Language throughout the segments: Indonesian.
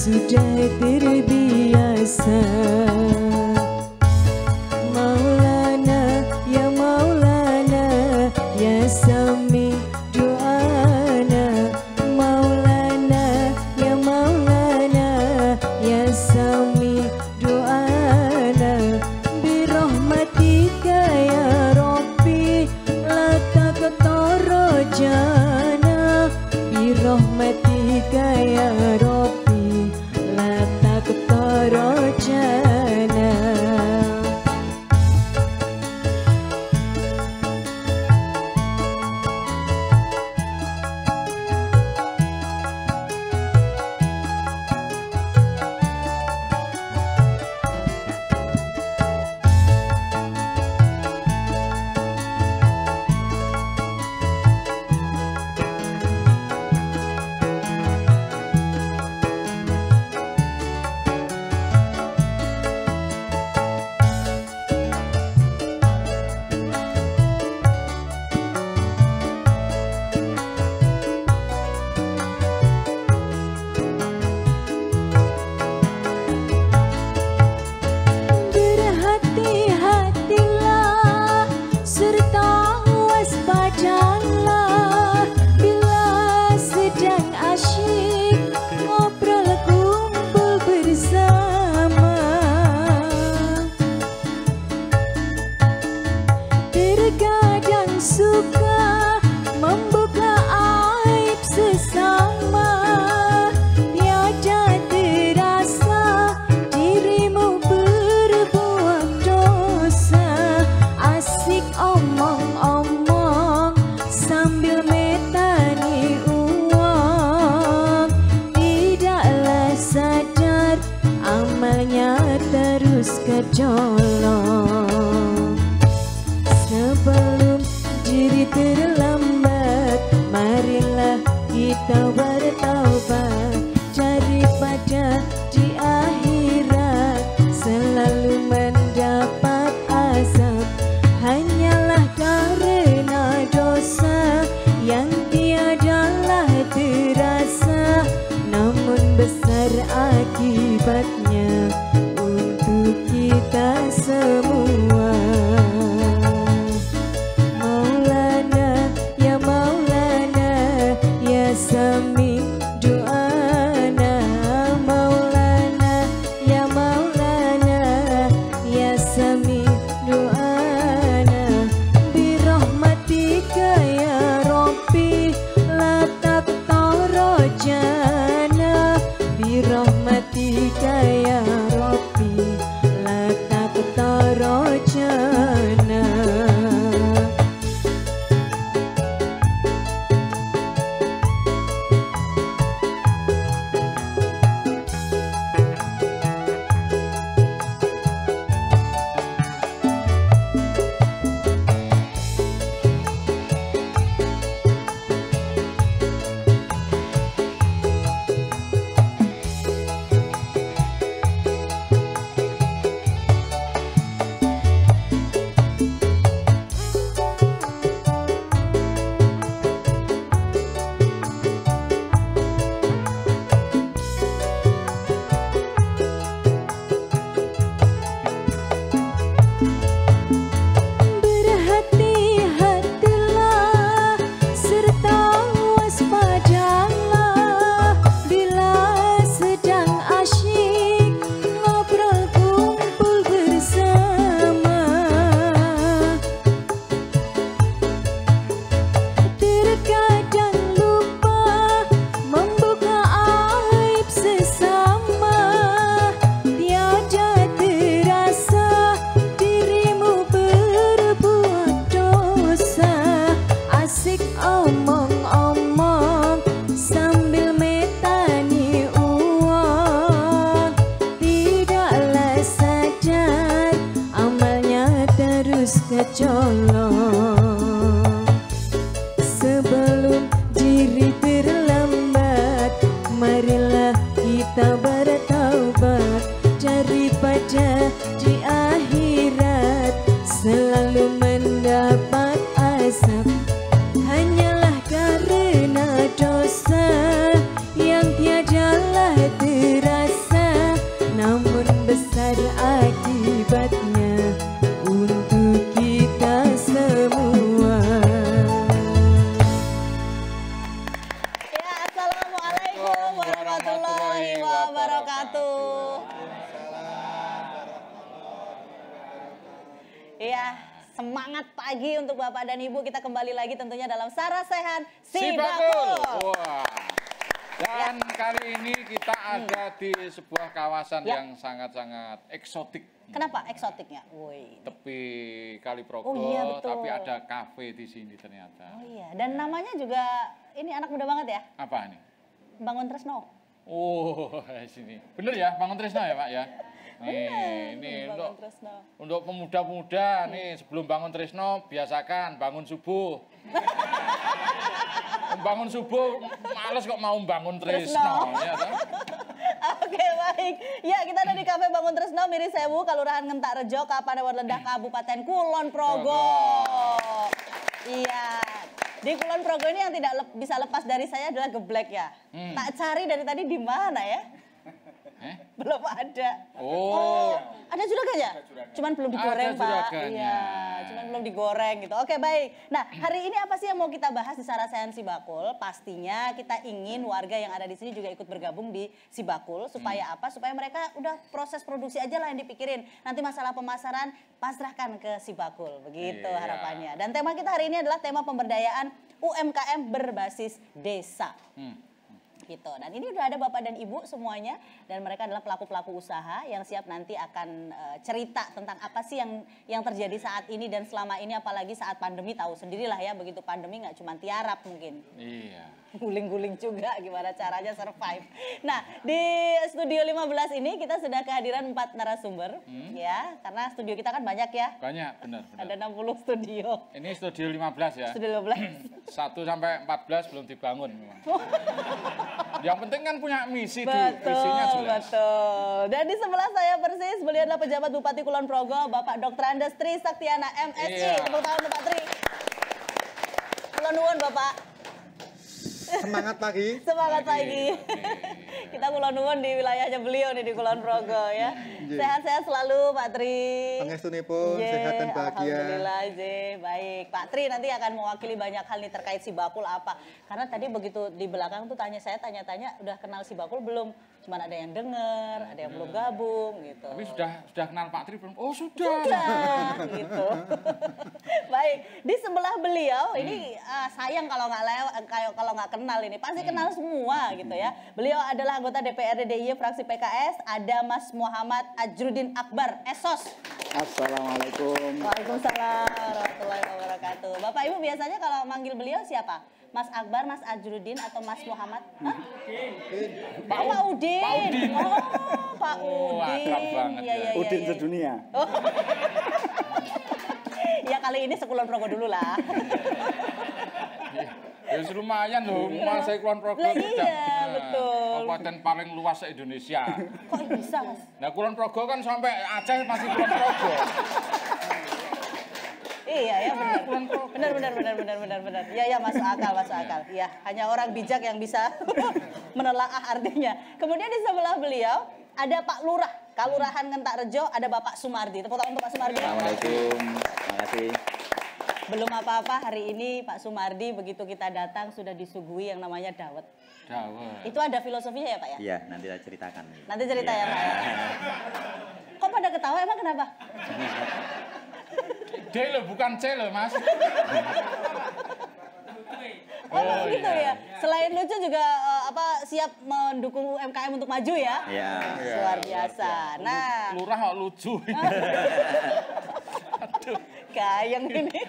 sudah terbiasa. Maulana, ya Maulana, ya Sami doana. Maulana, ya Maulana, ya Sami doana. Birahmatika ya Rabbi, la taqtara jana. Birahmatika ya Rabbi, la taqtara jana. Berhati-hatilah serta waspadalah bila sedang asyik ngobrol kumpul bersama. Terkadang suka membuka aib sesama. Tiada terasa dirimu berbuat dosa. Asik omong-omong sambil metani uang. Tidaklah sadar amalnya terus kecolong. Sebelum diri terlambat, marilah kita bertaubat. Daripada di akhirat selalu mendapat azab. Hanyalah karena dosa yang tiadalah terasa, namun besar akibatnya untuk kita semua. Maulana, ya Maulana, ya Sami doana. Maulana, ya Maulana, ya Sami doana. Birahmatika ya Rabbi, la taqtara jana. Birahmatika ya Rabbi, la taqtara jana. Berhati-hatilah serta waspadalah bila sedang asyik ngobrol kumpul bersama. Terkadang lupa membuka aib sesama. Tiada terasa dirimu berbuat dosa. Asik omong-omong sambil metani uang. Tidaklah sadar amalnya terus kecolong. Sebelum diri terlambat, marilah kita bertaubat. Daripada di akhirat selalu mendapat azab. Hanyalah karena dosa yang tiadalah terasa. untuk Bapak dan Ibu. Kita kembali lagi tentunya dalam Sarasehan Si Bakul. Bakul. Wah. Dan kali ini kita ada di sebuah kawasan yang sangat-sangat eksotik. Kenapa eksotiknya? Woi. Tepi Kali Progo, Oh iya, betul. tapi ada kafe di sini ternyata. Oh iya, dan namanya juga ini anak muda banget ya? Apa nih? Bangun Tresno. Oh, sini. Bener ya, Bangun Tresno ya, Pak ya? Nih, ini Bangun Tresno. untuk pemuda-pemuda nih sebelum bangun Tresno biasakan bangun subuh. Bangun subuh males kok mau bangun Tresno. Ya, Oke, baik. Ya, kita ada di Kafe Bangun Tresno, Miri Sewu, Kelurahan Ngentak Rejo, Kapanewon Lendah, Kabupaten Kulon Progo. Iya. Di Kulon Progo ini yang tidak bisa lepas dari saya adalah geblek ya. Tak cari dari tadi di mana ya? Belum ada. Oh. Ada juragannya? Cuman belum digoreng, ada Pak. juragannya. Iya, cuman belum digoreng gitu. Oke, baik. Nah, hari ini apa sih yang mau kita bahas di Sarasehan Si Bakul? Pastinya kita ingin warga yang ada di sini juga ikut bergabung di Si Bakul. Supaya apa? Supaya mereka udah proses produksi aja lah yang dipikirin. Nanti masalah pemasaran pasrahkan ke Si Bakul. Begitu harapannya. Dan tema kita hari ini adalah tema pemberdayaan UMKM berbasis desa. Gitu. Dan ini udah ada Bapak dan Ibu semuanya, dan mereka adalah pelaku-pelaku usaha yang siap nanti akan cerita tentang apa sih yang terjadi saat ini dan selama ini, apalagi saat pandemi. Tahu sendirilah ya, begitu pandemi nggak cuma tiarap mungkin. Iya. Guling-guling juga gimana caranya survive. Nah, di Studio 15 ini kita sudah kehadiran 4 narasumber ya, karena studio kita kan banyak ya. Banyak, benar. Ada 60 studio. Ini studio 15 ya. Studio 15. 1 sampai 14 belum dibangun memang. Yang penting kan punya misi tuh, Betul, visinya jelas. betul. Dan di sebelah saya persis, beliau adalah pejabat Bupati Kulon Progo, Bapak Dr. Andes Tri Saktiana MSI. Iya. Tepuk tangan untuk Pak Tri. Kulon nuwun, Bapak. Semangat pagi. Semangat pagi. Kita Kulon nuwun di wilayahnya beliau nih di Kulon Progo ya. Sehat-sehat selalu Pak Tri. Pangestunipun sehat dan bahagia. Alhamdulillah, baik. Pak Tri nanti akan mewakili banyak hal nih terkait Si Bakul apa. Karena tadi begitu di belakang tuh tanya-tanya, udah kenal Si Bakul belum? Cuman ada yang denger, ada yang belum gabung gitu. Tapi sudah kenal Pak Tri belum? Oh sudah. Gitu. Baik, di sebelah beliau ini sayang kalau nggak kenal ini, pasti kenal semua gitu ya. Beliau adalah anggota DPRD DIY fraksi PKS, ada Mas Muhammad Ajrudin Akbar, Esos. Assalamualaikum. Waalaikumsalam warahmatullahi wabarakatuh. Bapak Ibu biasanya kalau manggil beliau siapa? Mas Akbar, Mas Ajrudin atau Mas Muhammad? Hah? Pak Udin. Oh, Pak Udin. akrab banget ya. Udin sedunia. Oh. Ya kali ini sekulon Progo dulu lah. Ya lumayan loh, Mas Kulon Progo Lah itu iya, betul. kabupaten paling luas se-Indonesia. Kok bisa, Mas? Nah Kulon Progo kan sampai Aceh masih Kulon Progo. Iya ya, benar. Ya masuk akal. Ya, hanya orang bijak yang bisa menelaah artinya. Kemudian di sebelah beliau ada Pak Lurah, Kalurahan Ngentak Rejo, ada Bapak Sumardi. Tepuk tangan untuk Pak Sumardi. Assalamualaikum. Terima kasih. Belum apa-apa hari ini Pak Sumardi begitu kita datang sudah disuguhi yang namanya dawet. Dawet. Itu ada filosofinya ya Pak ya? Iya, nanti saya ceritakan. Nanti cerita ya Pak ya. Kok pada ketawa emang kenapa? D loh, bukan C loh Mas. Oh gitu ya. Selain lucu juga siap mendukung UMKM untuk maju ya? Iya. Luar biasa. Nah, Lurah kok lucu. aduh, kayang ini.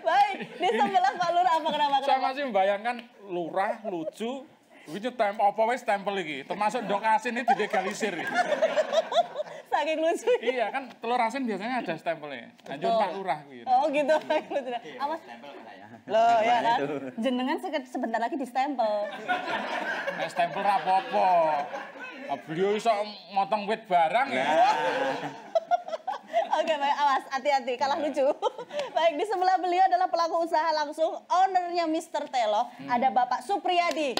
Baik, di sebelah Pak Lurah apa kenapa? Saya masih membayangkan Lurah lucu. Itu tempel apa wis tempel iki? Termasuk ndok asin ini dilegalisir. Saking lucu. Iya kan telur asin biasanya ada stempelnya. Lanjut Pak Lurah gitu. Oh gitu. Awas. Loh ya kan. Jenengan sebentar lagi di stempel. Nek stempel ra apa-apa. Beliau iso motong wit barang ya. Oke, baik, awas, hati-hati, kalah lucu. Baik, di sebelah beliau adalah pelaku usaha langsung, ownernya Mr. Telo, ada Bapak Supriyadi.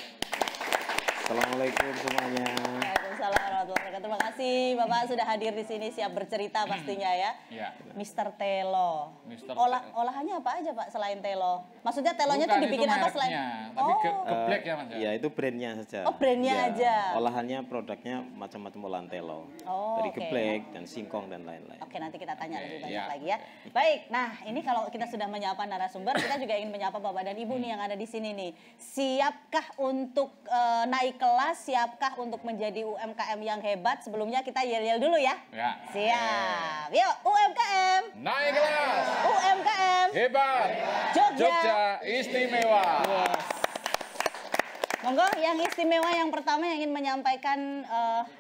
Assalamualaikum semuanya. Waalaikumsalam warahmatullahi Terima kasih Bapak sudah hadir di sini, siap bercerita pastinya ya. Ya. Mr. Telo. Mr. Olahannya apa aja Pak selain telo? Maksudnya telonya tuh Bukan, dibikin itu apa selain? mereknya, tapi geblek ya Mas ya? Ya itu brandnya saja. Oh, brandnya Ya, aja. Olahannya produknya macam-macam olahan telo. Oh, Dari oke. geblek dan singkong dan lain-lain. Oke, nanti kita tanya lebih banyak ya. lagi ya. Baik, nah ini kalau kita sudah menyapa narasumber, kita juga ingin menyapa Bapak dan Ibu nih yang ada di sini nih. Siapkah untuk naik kelas? Siapkah untuk menjadi UMKM yang hebat? Sebelumnya kita yel-yel dulu ya. Ya. Siap. Yuk, UMKM. Naik kelas. UMKM. Hebat. Jogja. Istimewa. Yes. Monggo yang istimewa yang pertama yang ingin menyampaikan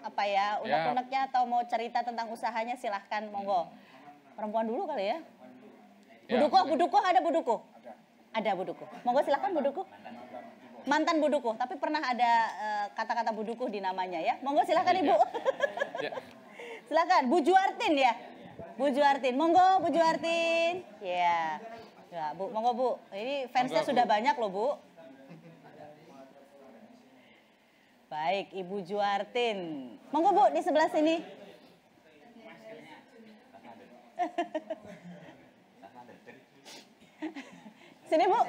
apa ya, unek-uneknya atau mau cerita tentang usahanya silahkan monggo. Perempuan dulu kali ya. Ya, Buduko ada Buduko? Ada Buduko. Monggo silahkan Buduko. Mantan Buduko, tapi pernah ada kata-kata Buduko di namanya ya. Monggo silahkan Ibu. Ya. Silahkan, Bu Juartin ya. Bu Juartin, monggo Bu Juartin. Ya. Ya, Bu, monggo Bu. Ini fansnya Monggo, sudah Bu. banyak loh Bu. Baik, Ibu Juartin. Monggo Bu, di sebelah sini. Sini Bu.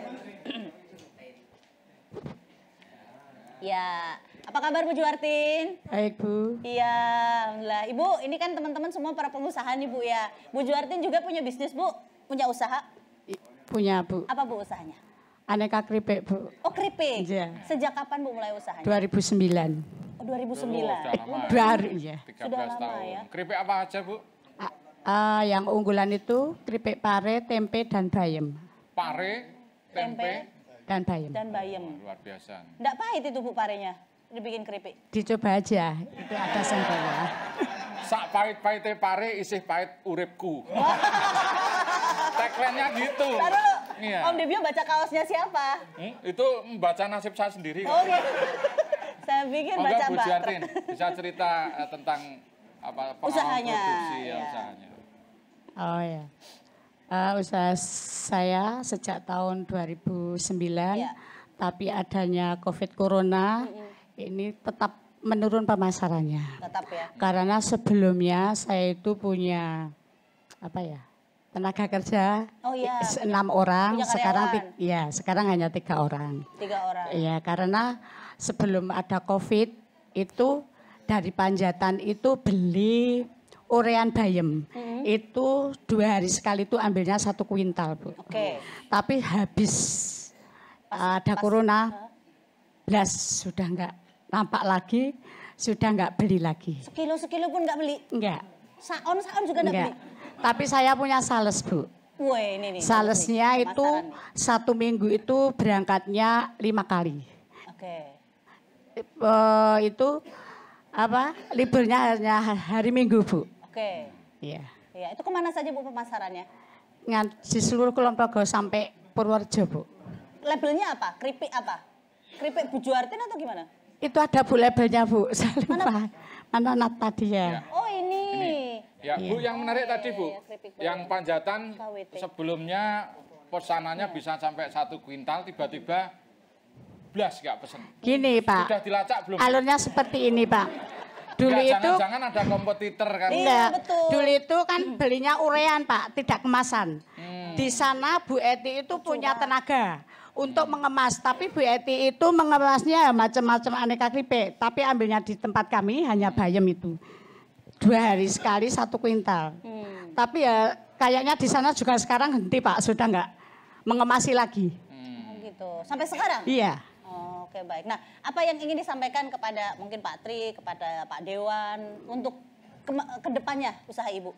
Ya, apa kabar Bu Juartin? Baik Bu, Iya, alhamdulillah. Ibu, ini kan teman-teman semua para pengusaha nih Bu ya. Bu Juartin juga punya bisnis Bu, punya usaha. punya Bu. Apa Bu usahanya? Aneka keripik Bu, Oh keripik. Iya. Sejak kapan Bu mulai usahanya? 2009. Oh 2009. Sudah lama. Baru ya. 13 Sudah lama tahun. ya. Keripik apa aja Bu? Yang unggulan itu keripik pare, tempe, dan bayam. Pare, tempe, Dan bayam. Dan bayam. luar biasa. Nggak pahit itu Bu parenya, dibikin keripik. Dicoba aja, itu ada sambelnya. Sak pahit-pahite pare isih pahit uripku. Tagline-nya gitu. Taruh dulu, Iya. Om Debio baca kaosnya siapa? Itu membaca nasib saya sendiri. Oh gitu. Saya pikir Monggo baca Bu batrek. Juartin bisa cerita tentang apa pengalaman Usahanya, produksi ya, ya. usahanya. Oh ya. Usaha saya sejak tahun 2009, Iya. tapi adanya COVID Corona, ini tetap menurun pemasarannya. Tetap ya. Karena sebelumnya saya itu punya tenaga kerja Oh iya. 6 orang, Punya sekarang karyawan. sekarang hanya 3 orang. 3 orang. Iya, karena sebelum ada COVID itu dari Panjatan itu beli urean bayam. Itu 2 hari sekali itu ambilnya 1 kuintal, Bu. Oke. Tapi habis ada corona, belas sudah enggak nampak lagi, sudah enggak beli lagi. Sekilo pun nggak beli. Enggak, Saon juga nggak enggak. beli. Tapi saya punya sales, Bu. Wah ini nih. Salesnya nih, itu pemasaran 1 minggu itu berangkatnya 5 kali. nih. Oke. Itu liburnya hanya hari Minggu, Bu. Oke. Iya. Ya, itu kemana saja Bu pemasarannya? Di seluruh Kulon Progo sampai Purworejo, Bu. Labelnya apa? Keripik apa? Keripik Bu Juartin atau gimana? Itu ada Bu labelnya, Bu. Saya lupa. Mana nat tadi ya? Oh ini. Ya Bu, yang menarik tadi Bu, Iya, keripik yang Panjatan KWT. sebelumnya pesanannya bisa sampai 1 kuintal, tiba-tiba blas nggak pesen. Gini, Pak. Sudah dilacak belum? Alurnya seperti ini, Pak. Dulu Nggak, itu jangan-jangan ada kompetitor kan? Iya, enggak. betul. Dulu itu kan belinya urean, Pak, tidak kemasan. Di sana Bu Eti itu punya tenaga untuk mengemas, tapi Bu Eti itu mengemasnya macam-macam aneka keripik, tapi ambilnya di tempat kami hanya bayam itu. 2 hari sekali 1 kuintal. Tapi ya kayaknya di sana juga sekarang henti, Pak, sudah enggak mengemasi lagi. Oh, gitu. Sampai sekarang? Iya. Oh, oke baik. Nah, apa yang ingin disampaikan kepada mungkin Pak Tri, kepada Pak Dewan untuk ke depannya usaha Ibu?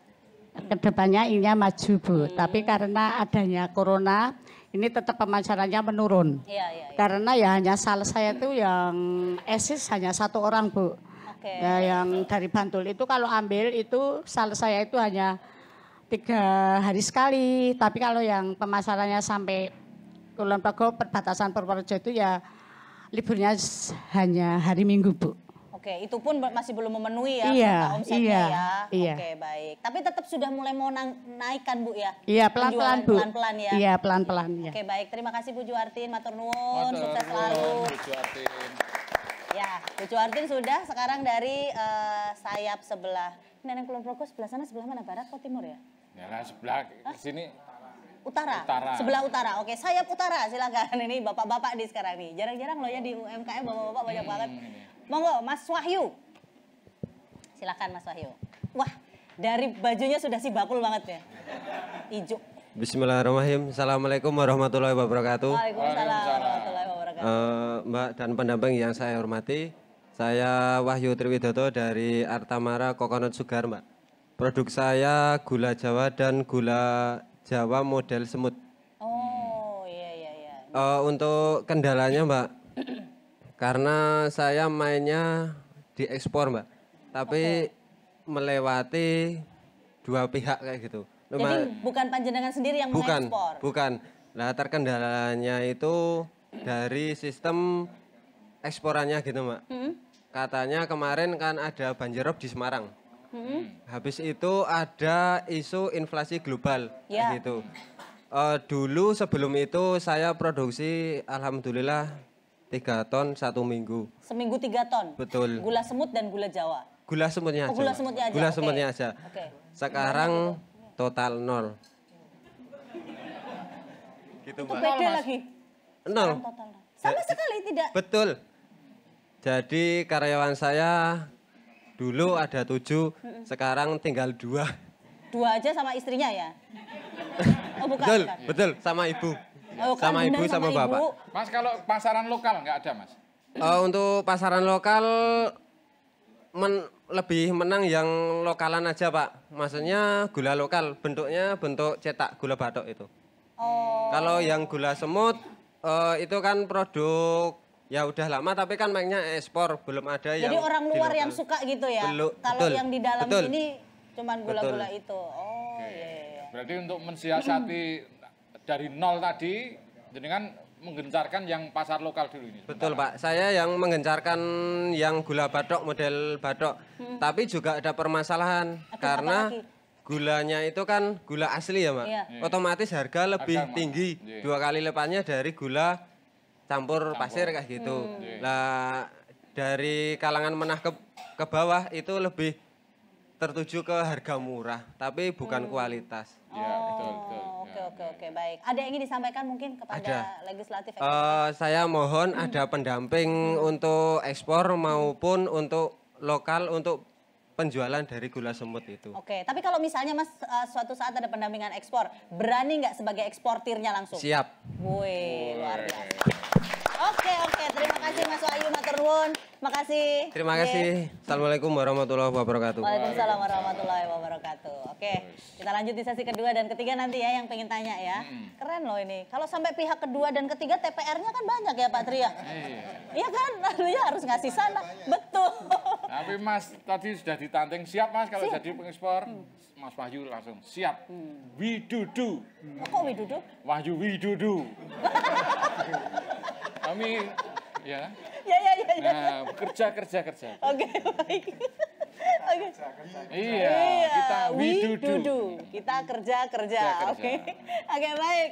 Kedepannya ininya maju, Bu. Tapi karena adanya corona, ini tetap pemasarannya menurun. Iya, iya. Karena ya hanya sales saya itu yang eksis hanya 1 orang, Bu. Oke. Ya, yang dari Bantul itu kalau ambil itu sales saya itu hanya 3 hari sekali. Tapi kalau yang pemasarannya sampai Kulon Progo perbatasan Purworejo itu ya liburnya hanya hari Minggu, Bu. Oke, itu pun masih belum memenuhi ya Iya, kuota omsetnya iya, ya. iya. Oke, baik. Tapi tetap sudah mulai mau naikkan Bu ya? Iya, pelan-pelan, Bu. Pelan-pelan ya. Iya, pelan-pelan ya. Oke, baik. Terima kasih Bu Juartin, matur nuwun, sukses Matur selalu. nuwun, Bu Juartin. Ya, Bu Cuartin sudah. Sekarang dari sayap sebelah. Neneng Kulon Progo sebelah sana, sebelah mana? Barat atau timur ya? Ya lah, sebelah sini. Utara. Utara. Sebelah utara. Oke, sayap utara. Silakan. Ini bapak-bapak di sekarang nih. Jarang-jarang loh ya di UMKM bapak-bapak banyak banget. Monggo, Mas Wahyu. Silakan Mas Wahyu. Wah, dari bajunya sudah si bakul banget ya. Ijo. Bismillahirrahmanirrahim. Assalamualaikum warahmatullahi wabarakatuh. Waalaikumsalam warahmatullahi wabarakatuh. Mbak dan pendamping yang saya hormati, saya Wahyu Triwidodo dari Artamara Coconut Sugar, Mbak. Produk saya gula Jawa dan gula Jawa model semut. Oh, iya iya iya. Untuk kendalanya, Mbak, karena saya mainnya di ekspor, Mbak, tapi melewati dua pihak kayak gitu. Jadi bukan panjenengan sendiri yang mengekspor? Bukan. Nah, terkendalanya itu dari sistem eksporannya gitu, Mbak. Katanya kemarin kan ada banjirop di Semarang. Habis itu ada isu inflasi global Ya. gitu. Dulu sebelum itu saya produksi alhamdulillah 3 ton 1 minggu. Seminggu 3 ton? Betul. Gula semut dan gula Jawa? Gula semutnya aja. Oh, gula Mbak. semutnya aja. Gula Oke. semutnya aja. Oke. Sekarang total 0. Gitu, Itu Mbak. beda lagi? 0. Total. Sama sekali tidak? Betul. Jadi karyawan saya dulu ada 7, sekarang tinggal 2. 2 aja sama istrinya ya? Oh bukan, Betul, bukan. betul, sama ibu. Oh, kan Sama benar ibu sama bapak. ibu. Mas, kalau pasaran lokal nggak ada, Mas? Untuk pasaran lokal lebih menang yang lokalan aja, Pak. Maksudnya gula lokal, bentuknya bentuk cetak gula batok itu. Oh, Kalau yang gula semut itu kan produk ya udah lama tapi kan mainnya ekspor, belum ada yang jadi orang di luar lokal. yang suka gitu ya? Belum, Kalau betul, yang di dalam betul. sini cuman gula-gula itu. Oh Oke. iya iya. Berarti untuk mensiasati dari nol tadi, dengan menggencarkan yang pasar lokal dulu ini. Betul, Pak. Saya yang menggencarkan yang gula batok, model batok. Tapi juga ada permasalahan Aduh, karena apa lagi? gulanya itu kan gula asli ya, Mbak. Iya. Otomatis harga lebih Harga, Mak. tinggi, Iya. 2 kali lipatnya dari gula campur pasir kayak gitu. Iya. Lah dari kalangan menengah ke bawah itu lebih tertuju ke harga murah, tapi bukan kualitas. Ya, betul, betul. Oh, Ya, oke, baik. Ada yang ingin disampaikan mungkin kepada Ada. legislatif? Saya mohon ada pendamping untuk ekspor maupun untuk lokal untuk penjualan dari gula semut itu. Oke, tapi kalau misalnya Mas suatu saat ada pendampingan ekspor, berani nggak sebagai eksportirnya langsung? Siap. Wih, luar biasa. Oke, terima kasih Mas Wahyu matur nuwun. Makasih. Terima kasih. Assalamualaikum warahmatullahi wabarakatuh. Waalaikumsalam warahmatullahi wabarakatuh. Oke, kita lanjut di sesi kedua dan ketiga nanti ya yang pengen tanya ya. Keren loh ini. Kalau sampai pihak kedua dan ketiga TPR-nya kan banyak ya Pak Tria. Iya kan, lalu ya harus ngasih sana. Betul. Tapi Mas tadi sudah ditanteng, siap Mas kalau jadi pengekspor? Mas Wahyu langsung siap. Widudu. Kok Widudu? Wahyu Widudu. Kami ya. Ya. Nah, kerja. Oke, baik. Oke. Iya, kita widudu. Kita kerja. Kerja. Oke. Oke, baik.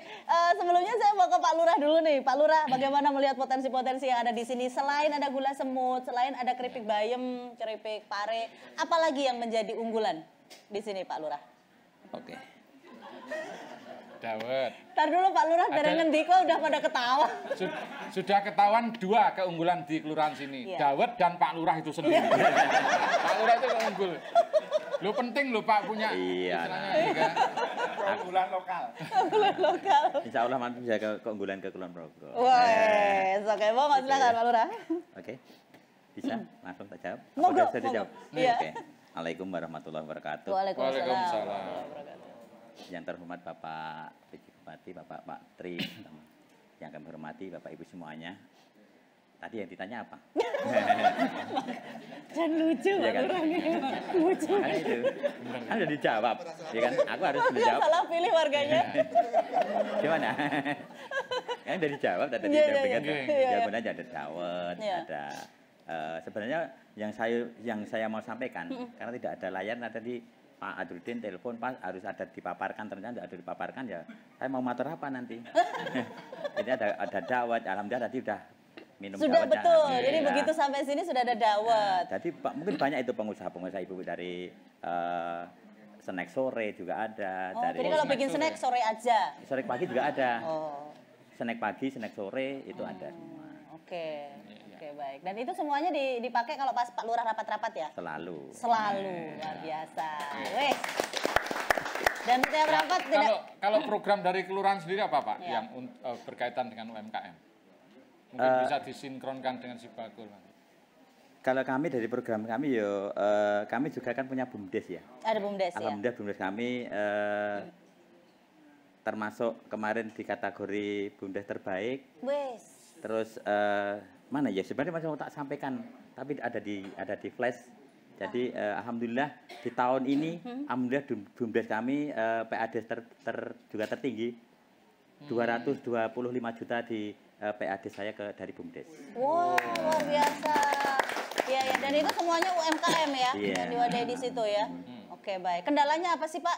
Sebelumnya saya mau ke Pak Lurah dulu nih. Pak Lurah, bagaimana melihat potensi-potensi yang ada di sini? Selain ada gula semut, selain ada keripik bayem, keripik pare, apalagi yang menjadi unggulan di sini, Pak Lurah? Oke. Dawet. Ntar dulu Pak Lurah dari Ada- ngendiko udah pada ketawa. Sudah ketahuan 2 keunggulan di kelurahan sini. Iya. Dawet dan Pak Lurah itu sendiri. Pak Lurah itu unggul. Lo penting lo Pak punya. Iya, istilahnya nah. ini kan. Unggulan lokal. Insya Allah nanti bisa keunggulan ke Kulon Progo. Wes, oke, mau silakan Pak Lurah. Oke. Bisa? Langsung tak jawab? Monggo, Apa sudah monggo. dijawab? Iya. Oke. Assalamualaikum warahmatullahi wabarakatuh. Waalaikumsalam. Yang terhormat Bapak PJ Bupati, Bapak Pak Tri, yang kami hormati Bapak Ibu semuanya. Tadi yang ditanya apa? Dan lucu Iya Pak kan? Lurah. Lucu. Makanya itu. Kan udah dijawab. Ya kan? Aku harus Dia menjawab. salah pilih warganya. Gimana? Kan udah dijawab tadi Iya, dengar. iya. Jawabannya aja ada dawet, Iya. ada sebenarnya yang saya mau sampaikan karena tidak ada layar nah tadi Pak Adrudin telepon Pak harus ada dipaparkan ternyata tidak ada dipaparkan ya saya mau matur apa nanti. Jadi ada dawet alhamdulillah tadi udah minum Sudah dawet. betul. Iya. Jadi begitu sampai sini sudah ada dawet. Jadi mungkin banyak itu pengusaha-pengusaha ibu dari snack sore juga ada. Oh, dari jadi kalau bikin snack sore aja. sore pagi juga ada. Oh. Snack pagi, snack sore itu ada semua. Oke. Oke, baik. Dan itu semuanya dipakai kalau pas Pak Lurah rapat-rapat ya? Selalu. Selalu. Luar biasa. Wes. Dan setiap rapat tidak Kalau program dari kelurahan sendiri apa Pak Ya. yang berkaitan dengan UMKM? Mungkin bisa disinkronkan dengan Sibakul. Kalau kami dari program kami kami juga kan punya BUMDes ya. ada BUMDes ya? Alhamdulillah BUMDes kami termasuk kemarin di kategori BUMDes terbaik. Wes. Terus mana ya sebenarnya masih mau tak sampaikan, tapi ada di flash. Jadi alhamdulillah di tahun ini alhamdulillah BUMDes kami PAD juga tertinggi 225 juta di PAD saya dari BUMDes. Wow, luar biasa. Iya, ya. Dan itu semuanya UMKM ya, Iya. yang diwadahi di situ ya. Oke, baik. Kendalanya apa sih Pak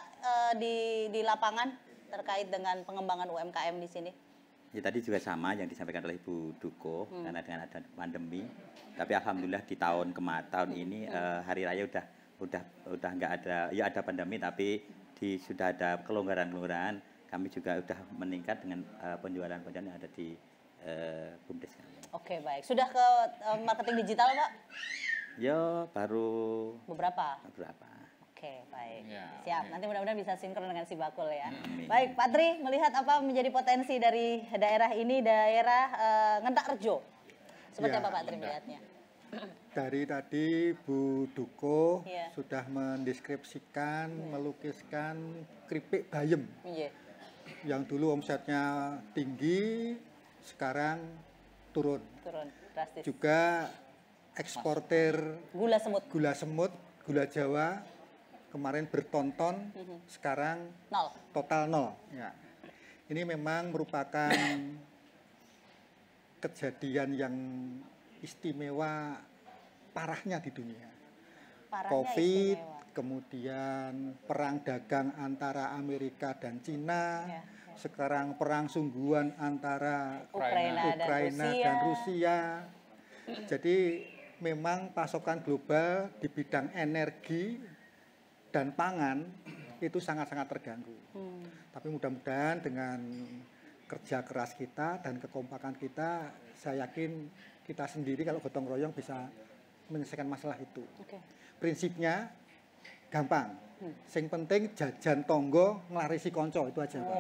di lapangan terkait dengan pengembangan UMKM di sini? Ya tadi juga sama yang disampaikan oleh Ibu Duko karena dengan ada pandemi. Tapi alhamdulillah di tahun ini hari raya udah nggak ada, ya ada pandemi tapi sudah ada kelonggaran-kelonggaran. Kami juga udah meningkat dengan penjualan yang ada di BUMDes kami. Oke, baik. Sudah ke marketing digital Pak? Ya baru Beberapa. beberapa. Oke, baik. Ya, Siap. Nanti mudah-mudahan bisa sinkron dengan Sibakul ya. Amin. Baik, Pak Tri, melihat apa menjadi potensi dari daerah ini, daerah Ngentak Rejo. Seperti Ya, apa Pak Tri melihatnya? Dari tadi Bu Duko Iya. sudah mendeskripsikan, melukiskan keripik bayem Iya. yang dulu omsetnya tinggi, sekarang turun. Turun drastis. Juga eksportir Gula semut gula semut, gula Jawa kemarin bertonton, sekarang nol. total nol. Ya. Ini memang merupakan kejadian yang istimewa parahnya di dunia. Parahnya COVID, istimewa. kemudian perang dagang antara Amerika dan Cina, Ya, sekarang perang sungguhan antara Ukraina dan Rusia. Jadi memang pasokan global di bidang energi dan pangan itu sangat-sangat terganggu. Tapi mudah-mudahan dengan kerja keras kita dan kekompakan kita, saya yakin kita sendiri kalau gotong royong bisa menyelesaikan masalah itu. Oke. Prinsipnya gampang. Sing penting jajan tonggo nglarisi konco itu aja. Pak.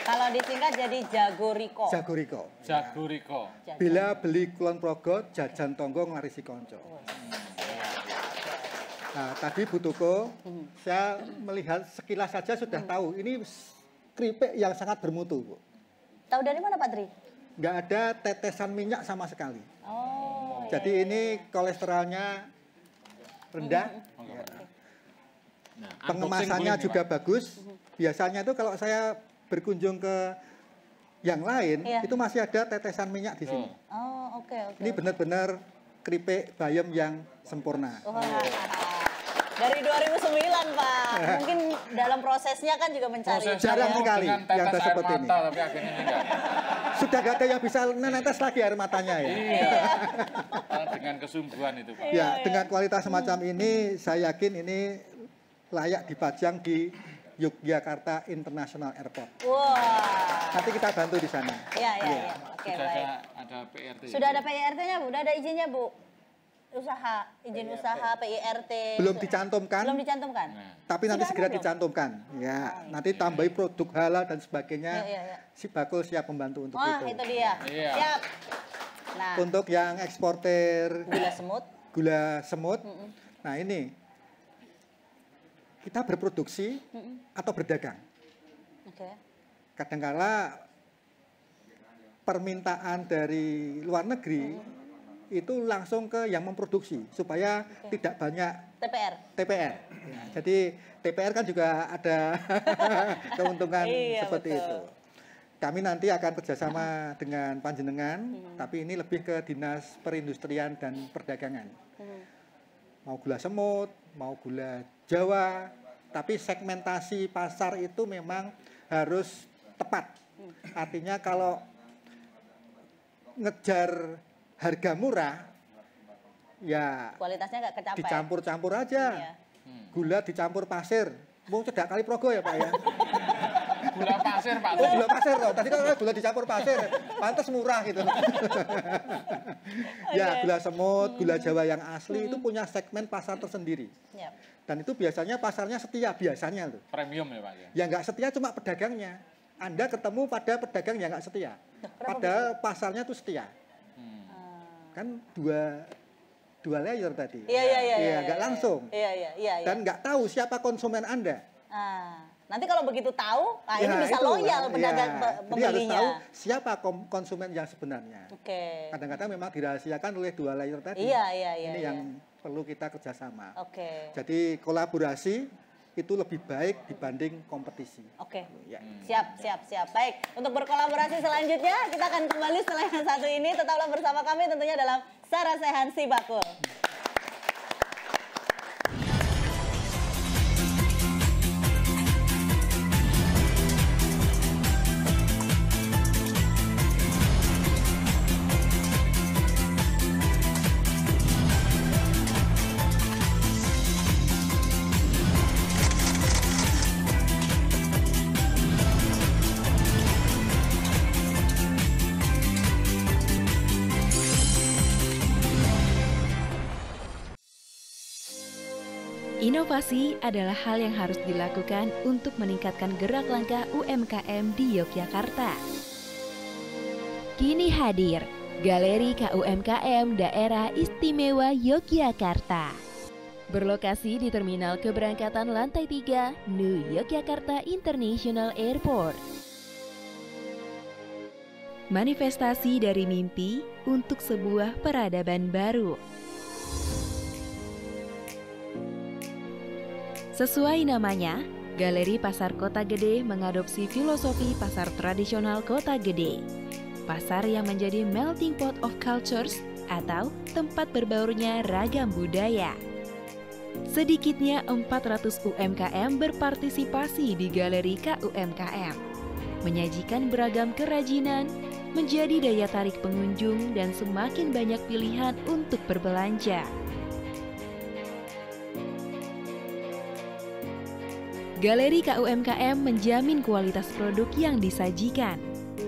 Kalau disingkat jadi Jagoriko. Jagoriko. Jagoriko. Bila beli kulon progo jajan tonggo nglarisi konco. Nah, tadi Bu Tuko, saya melihat sekilas saja sudah tahu ini keripik yang sangat bermutu, Bu. Tahu dari mana Pak Tri? Nggak ada tetesan minyak sama sekali. Oh. Jadi ini kolesterolnya rendah, Nah, pengemasannya unboxing juga boleh nih, bagus. Biasanya itu kalau saya berkunjung ke yang lain, Iya. itu masih ada tetesan minyak di sini. Oh, oke. Ini benar-benar keripik bayam yang sempurna. Wah. Dari 2009 Pak. Mungkin dalam prosesnya kan juga mencari. Prosesnya Jarang mau sekali dengan yang tetes air seperti ini. mata, tapi akhirnya ini enggak. Sudah gak ada yang bisa menetes lagi air matanya ya. Iya. Dengan kesungguhan itu Pak. Ya, dengan kualitas semacam ini, saya yakin ini layak dipajang di Yogyakarta International Airport. Wah. Nanti kita bantu di sana. Iya, iya, iya. Oke, Sudah baik. ada PRT. Sudah ada PIRT-nya, Bu? Udah ada izinnya, Bu? Izin usaha, PIRT. Belum dicantumkan, Belum dicantumkan? Nah, tapi nanti Sudah segera ada belum? dicantumkan. Ya, nanti tambahi produk halal dan sebagainya. Iya, iya, iya. Sibakul siap membantu untuk Wah, itu dia. Iya. Siap. Nah, Untuk yang eksportir gula semut. gula semut, nah ini kita berproduksi atau berdagang. Oke. Kadangkala permintaan dari luar negeri itu langsung ke yang memproduksi supaya tidak banyak TPR. TPR. Ya, jadi TPR kan juga ada keuntungan Iya, seperti betul. itu. Kami nanti akan kerjasama dengan panjenengan, tapi ini lebih ke Dinas Perindustrian dan Perdagangan. Mau gula semut, mau gula Jawa, tapi segmentasi pasar itu memang harus tepat. Artinya kalau ngejar harga murah, ya Kualitasnya nggak kecapai. dicampur-campur aja. Iya. Gula dicampur pasir. Mau cedak kali progo ya Pak ya? Gula pasir, Pak. Oh, gula pasir loh. Tadi kan gula dicampur pasir. Pantes murah gitu. Ya, gula semut, gula Jawa yang asli itu punya segmen pasar tersendiri. Yap. Dan itu biasanya pasarnya setia, biasanya loh. Premium ya, Pak ya. Yang nggak setia cuma pedagangnya. Anda ketemu pada pedagang yang nggak setia. Padahal pasarnya tuh setia. Kan dua layer tadi. Iya, nggak langsung. Iya. Dan nggak tahu siapa konsumen Anda. Nanti kalau begitu tahu, ini Ya, bisa itu, loyal pedagang ya. Jadi harus pembelinya. tahu siapa konsumen yang sebenarnya. Oke. Kadang-kadang memang dirahasiakan oleh dua layer tadi. Iya. Ini iya. yang perlu kita kerjasama. Oke. Jadi kolaborasi itu lebih baik dibanding kompetisi. Oke. Ya. Siap. Baik, untuk berkolaborasi selanjutnya kita akan kembali setelah yang satu ini. Tetaplah bersama kami tentunya dalam Sarasehan Si Bakul. Inovasi adalah hal yang harus dilakukan untuk meningkatkan gerak langkah UMKM di Yogyakarta. Kini hadir Galeri KUMKM Daerah Istimewa Yogyakarta. Berlokasi di Terminal Keberangkatan Lantai 3, New Yogyakarta International Airport. Manifestasi dari mimpi untuk sebuah peradaban baru. Sesuai namanya, Galeri Pasar Kota Gede mengadopsi filosofi pasar tradisional Kota Gede. Pasar yang menjadi melting pot of cultures atau tempat berbaurnya ragam budaya. Sedikitnya 400 UMKM berpartisipasi di Galeri KUMKM. Menyajikan beragam kerajinan, menjadi daya tarik pengunjung dan semakin banyak pilihan untuk berbelanja. Galeri KUMKM menjamin kualitas produk yang disajikan.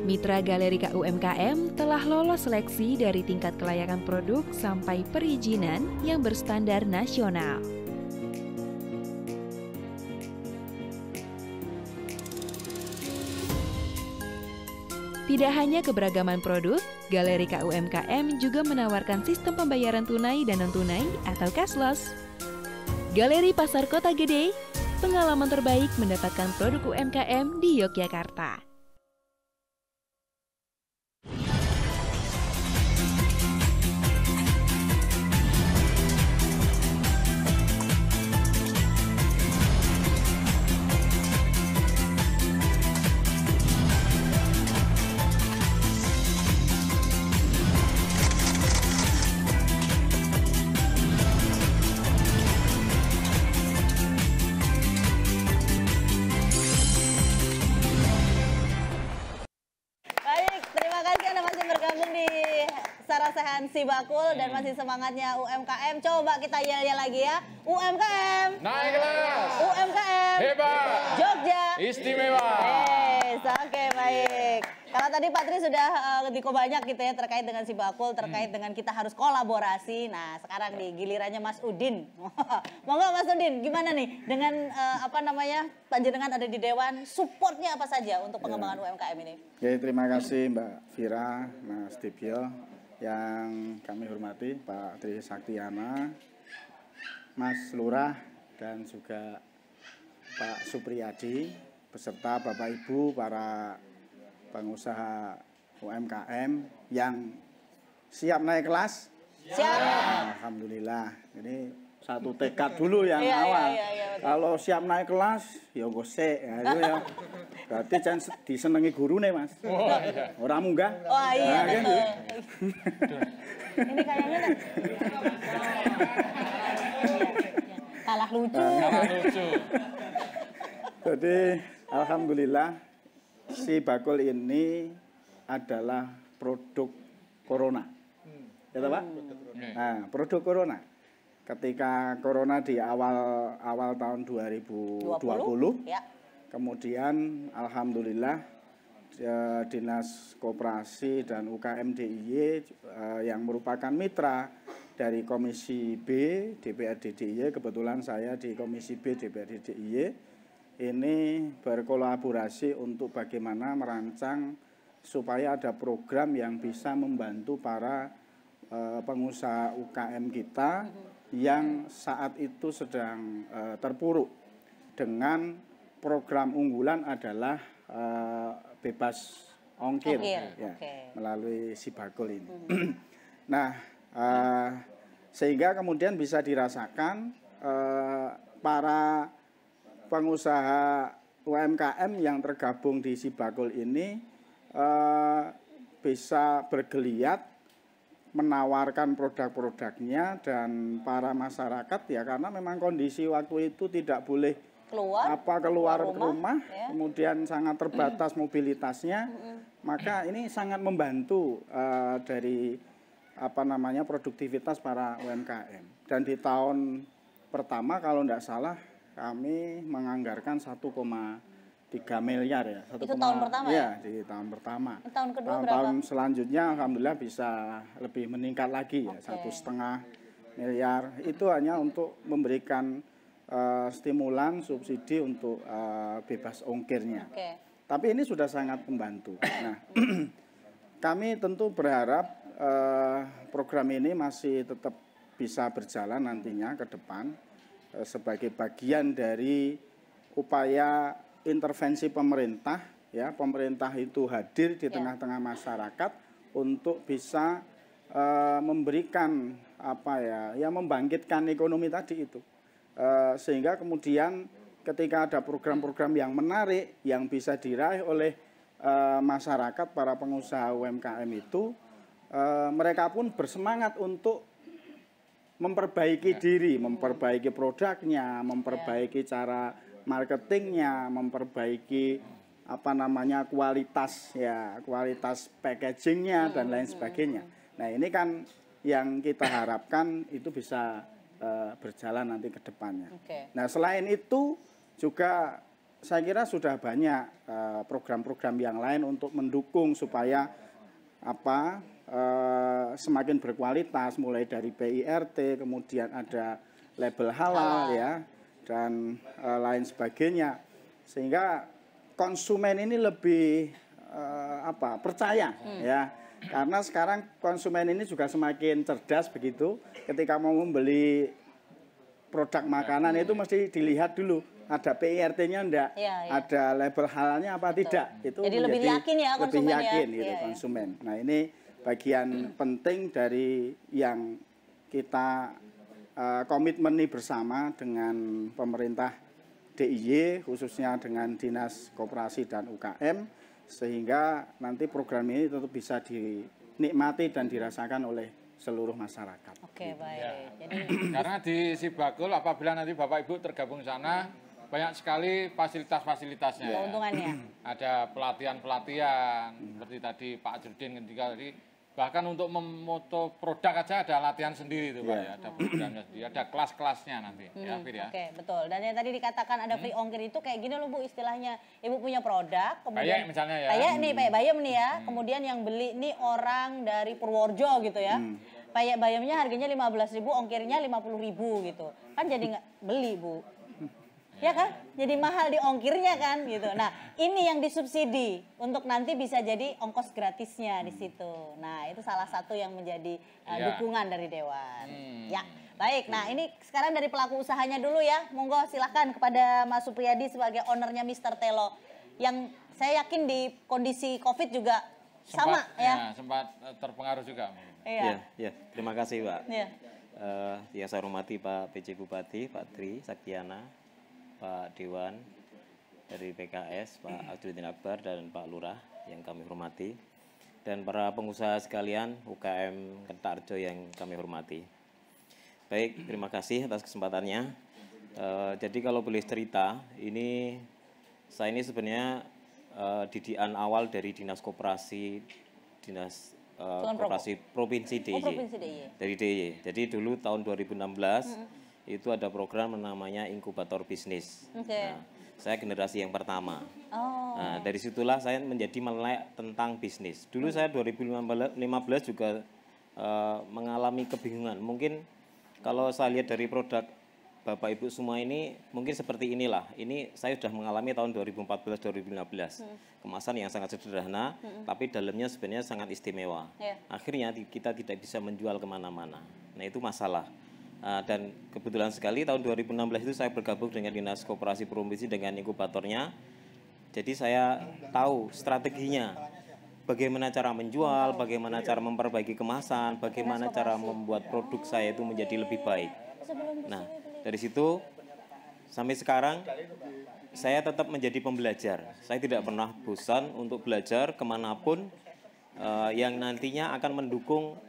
Mitra Galeri KUMKM telah lolos seleksi dari tingkat kelayakan produk sampai perizinan yang berstandar nasional. Tidak hanya keberagaman produk, Galeri KUMKM juga menawarkan sistem pembayaran tunai dan non-tunai atau cashless. Galeri Pasar Kota Gede, pengalaman terbaik mendapatkan produk UMKM di Yogyakarta. Sarasehan Si Bakul dan masih semangatnya UMKM. Coba kita yel-yel lagi ya. UMKM. Naik kelas. UMKM. Hebat. Jogja. Istimewa. Oke, baik. Kalau tadi Pak Tri sudah diko banyak gitu ya terkait dengan Si Bakul, terkait dengan kita harus kolaborasi. Nah, sekarang nih gilirannya Mas Udin. Monggo Mas Udin, gimana nih dengan panjenengan ada di Dewan, supportnya apa saja untuk pengembangan UMKM ini? Oke, terima kasih Mbak Vira, Mas Dibyo, yang kami hormati Pak Tri Saktiana, Mas Lurah, dan juga Pak Supriyadi, beserta Bapak Ibu, para pengusaha UMKM yang siap naik kelas. Siap. Alhamdulillah. Ini satu tekad dulu yang awal. Iya, kalau siap naik kelas, ya gosek. Ya, itu ya. Berarti jangan disenengi guru nih Mas. Oh, iya. Orang munggah. Oh iya, Nah, betul. Ini kayaknya kalah lucu. Jadi alhamdulillah Si Bakul ini adalah produk corona. Ya toh, Pak? Nah, produk corona. Ketika corona di awal tahun 2020, ya. kemudian alhamdulillah Dinas Koperasi dan UKM DIY yang merupakan mitra dari Komisi B DPRD DIY, kebetulan saya di Komisi B DPRD DIY, ini berkolaborasi untuk bagaimana merancang supaya ada program yang bisa membantu para pengusaha UKM kita yang saat itu sedang terpuruk dengan program unggulan adalah bebas ongkir ya, melalui Sibakul ini. Nah, sehingga kemudian bisa dirasakan para pengusaha UMKM yang tergabung di Sibakul ini bisa bergeliat menawarkan produk-produknya, dan para masyarakat ya, karena memang kondisi waktu itu tidak boleh keluar rumah ya. Kemudian sangat terbatas mobilitasnya, maka ini sangat membantu dari produktivitas para UMKM. Dan di tahun pertama kalau tidak salah kami menganggarkan 1,3 miliar ya. Itu tahun pertama ya? Di tahun pertama. Tahun kedua berapa? Tahun selanjutnya alhamdulillah bisa lebih meningkat lagi ya, 1,5 miliar. Itu hanya untuk memberikan stimulan subsidi untuk bebas ongkirnya. Tapi ini sudah sangat membantu. Nah, kami tentu berharap program ini masih tetap bisa berjalan nantinya ke depan sebagai bagian dari upaya intervensi pemerintah. Ya, pemerintah itu hadir di tengah-tengah masyarakat untuk bisa memberikan membangkitkan ekonomi tadi itu. Sehingga kemudian ketika ada program-program yang menarik yang bisa diraih oleh masyarakat, para pengusaha UMKM itu, mereka pun bersemangat untuk memperbaiki diri, memperbaiki produknya, memperbaiki cara marketingnya, memperbaiki kualitas packagingnya dan lain sebagainya. Nah, ini kan yang kita harapkan itu bisa berjalan nanti ke depannya. Nah, selain itu juga saya kira sudah banyak program-program yang lain untuk mendukung supaya semakin berkualitas, mulai dari PIRT, kemudian ada label halal ya, dan lain sebagainya, sehingga konsumen ini lebih percaya ya. Karena sekarang konsumen ini juga semakin cerdas begitu. Ketika mau membeli produk makanan itu mesti dilihat dulu ada PIRT-nya enggak, ada label halalnya apa tidak. Itu jadi lebih yakin ya konsumen, lebih yakin konsumen. Nah, ini bagian penting dari yang kita komitmen nih bersama dengan pemerintah DIY, khususnya dengan Dinas Koperasi dan UKM, sehingga nanti program ini tetap bisa dinikmati dan dirasakan oleh seluruh masyarakat. Oke, baik. Ya. Jadi karena di Sibakul apabila nanti Bapak Ibu tergabung sana, banyak sekali fasilitas-fasilitasnya. Keuntungannya. Ada pelatihan-pelatihan seperti tadi Pak Jurdin ketika tadi, bahkan untuk memoto produk aja ada latihan sendiri itu Pak ya, ada programnya sendiri, ada kelas-kelasnya nanti ya Fir ya. Oke, betul. Dan yang tadi dikatakan ada free ongkir itu kayak gini loh Bu istilahnya. Ibu punya produk, kemudian Kayak misalnya ya. Kayak nih Pak Bayam nih ya, kemudian yang beli nih orang dari Purworejo gitu ya. Payak bayamnya harganya 15.000, ongkirnya 50.000 gitu. Kan jadi nggak beli Bu. Ya kan? Jadi mahal di ongkirnya kan gitu. Nah, ini yang disubsidi untuk nanti bisa jadi ongkos gratisnya di situ. Nah, itu salah satu yang menjadi dukungan dari Dewan. Ya, baik. Nah, ini sekarang dari pelaku usahanya dulu ya. Monggo silahkan kepada Mas Supriyadi sebagai ownernya Mr. Telo. Yang saya yakin di kondisi COVID juga sama ya. Sempat terpengaruh juga. Ya, terima kasih Pak. Ya. Yang saya hormati Pak PJ Bupati, Pak Tri Saktiana, Pak Dewan dari PKS, Pak Abduludin Akbar, dan Pak Lurah yang kami hormati, dan para pengusaha sekalian UKM Kertarjo yang kami hormati. Baik, terima kasih atas kesempatannya. Jadi kalau boleh cerita, saya ini sebenarnya didikan awal dari Dinas Koperasi, Dinas Koperasi Provinsi DIY. Provinsi DIY. Dari DIY. Jadi dulu tahun 2016 itu ada program namanya inkubator bisnis. Nah, saya generasi yang pertama. Nah, dari situlah saya menjadi melek tentang bisnis. Dulu saya 2015 juga mengalami kebingungan. Mungkin kalau saya lihat dari produk Bapak Ibu semua ini mungkin seperti inilah. Ini saya sudah mengalami tahun 2014-2015. Kemasan yang sangat sederhana, tapi dalamnya sebenarnya sangat istimewa. Akhirnya kita tidak bisa menjual kemana-mana. Nah itu masalah. Dan kebetulan sekali tahun 2016 itu saya bergabung dengan Dinas Koperasi Provinsi dengan inkubatornya. Jadi saya tahu strateginya. Bagaimana cara menjual, bagaimana cara memperbaiki kemasan, bagaimana cara membuat produk saya itu menjadi lebih baik. Nah, dari situ sampai sekarang saya tetap menjadi pembelajar. Saya tidak pernah bosan untuk belajar kemanapun yang nantinya akan mendukung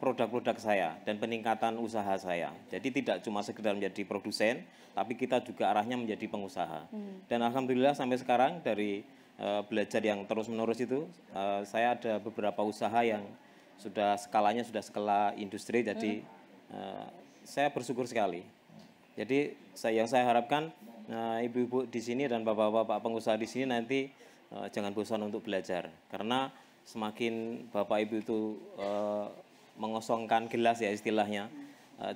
produk-produk saya dan peningkatan usaha saya. Jadi tidak cuma sekedar menjadi produsen, tapi kita juga arahnya menjadi pengusaha. Dan alhamdulillah sampai sekarang dari belajar yang terus-menerus itu, saya ada beberapa usaha yang sudah skalanya sudah skala industri. Jadi saya bersyukur sekali. Jadi yang saya harapkan ibu-ibu di sini dan bapak-bapak pengusaha di sini nanti jangan bosan untuk belajar, karena semakin bapak ibu itu mengosongkan gelas ya istilahnya,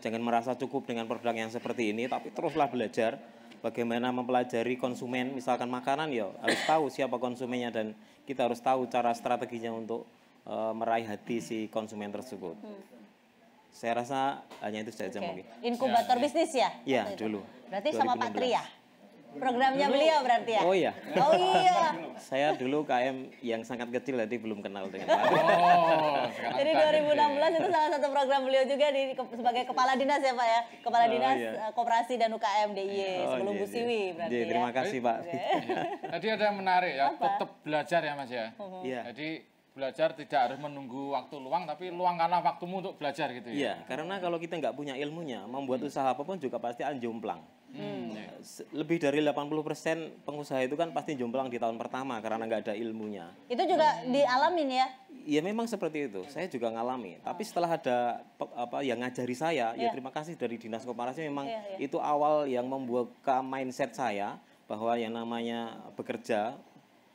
jangan merasa cukup dengan produk yang seperti ini, tapi teruslah belajar bagaimana mempelajari konsumen. Misalkan makanan ya harus tahu siapa konsumennya dan kita harus tahu cara strateginya untuk meraih hati si konsumen tersebut. Saya rasa hanya itu saja mungkin. Inkubator bisnis ya? Iya, dulu. Berarti sama Pak Tri ya? Programnya beliau berarti ya? Oh iya. Oh iya. Saya dulu KM yang sangat kecil, jadi belum kenal dengan Pak. Jadi 2016 itu salah satu program beliau juga sebagai Kepala Dinas ya Pak ya? Kepala Dinas Koperasi dan UKM DIY sebelum Bu Siwi berarti ya? Terima kasih Pak. Tadi ada yang menarik ya, tetap belajar ya Mas ya? Iya. Jadi belajar tidak harus menunggu waktu luang, tapi luangkanlah waktumu untuk belajar gitu ya? Iya, karena kalau kita nggak punya ilmunya, membuat usaha apapun juga pasti jomplang. Lebih dari 80% pengusaha itu kan pasti jomplang di tahun pertama karena nggak ada ilmunya. Itu juga dialamin ya? Ya memang seperti itu, saya juga ngalami. Tapi setelah ada yang ngajari saya, ya terima kasih dari Dinas Koperasi, memang itu awal yang membuka mindset saya bahwa yang namanya bekerja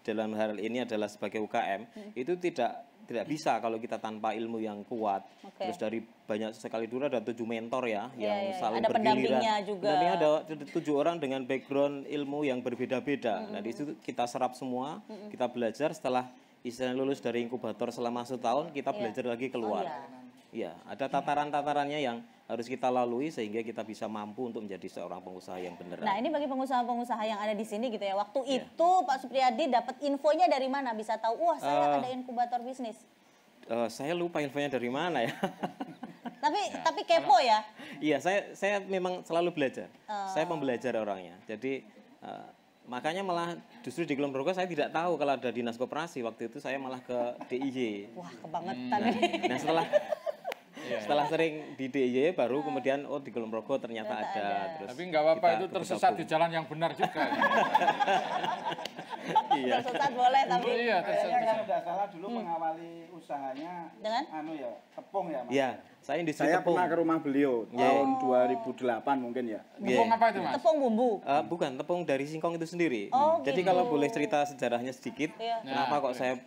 dalam hal ini adalah sebagai UKM itu tidak bisa kalau kita tanpa ilmu yang kuat. Terus dari banyak sekali dulu ada 7 mentor ya yang saling ada bergiliran. Pendampingnya juga. Pendampingnya ada 7 orang dengan background ilmu yang berbeda-beda. Nah di situ kita serap semua, kita belajar. Setelah istilahnya lulus dari inkubator selama setahun, kita belajar lagi keluar. Iya, ada tataran-tatarannya yang harus kita lalui sehingga kita bisa mampu untuk menjadi seorang pengusaha yang beneran. Nah ini bagi pengusaha-pengusaha yang ada di sini gitu ya, waktu itu Pak Supriyadi dapat infonya dari mana? Bisa tahu, wah saya ada inkubator bisnis. Saya lupa infonya dari mana ya. Tapi kepo ya? Iya, saya memang selalu belajar. Saya pembelajar orangnya. Jadi makanya malah justru di Kulon Progo saya tidak tahu kalau ada Dinas Koperasi. Waktu itu saya malah ke DIY. Wah kebangetan. Nah setelah sering di DIY baru kemudian di Kulon Progo ternyata ada. Terus tapi nggak apa-apa, itu tersesat di jalan yang benar juga. Iya. Tersesat boleh tapi. Iya, tersesat. Saya tidak salah dulu mengawali usahanya dengan tepung ya Mas. Iya, saya industri saya tepung. Pernah ke rumah beliau tahun 2008 mungkin ya. Tepung apa itu Mas? Tepung bumbu. Bukan, tepung dari singkong itu sendiri. Jadi gitu. kalau boleh cerita sejarahnya sedikit, kenapa kok saya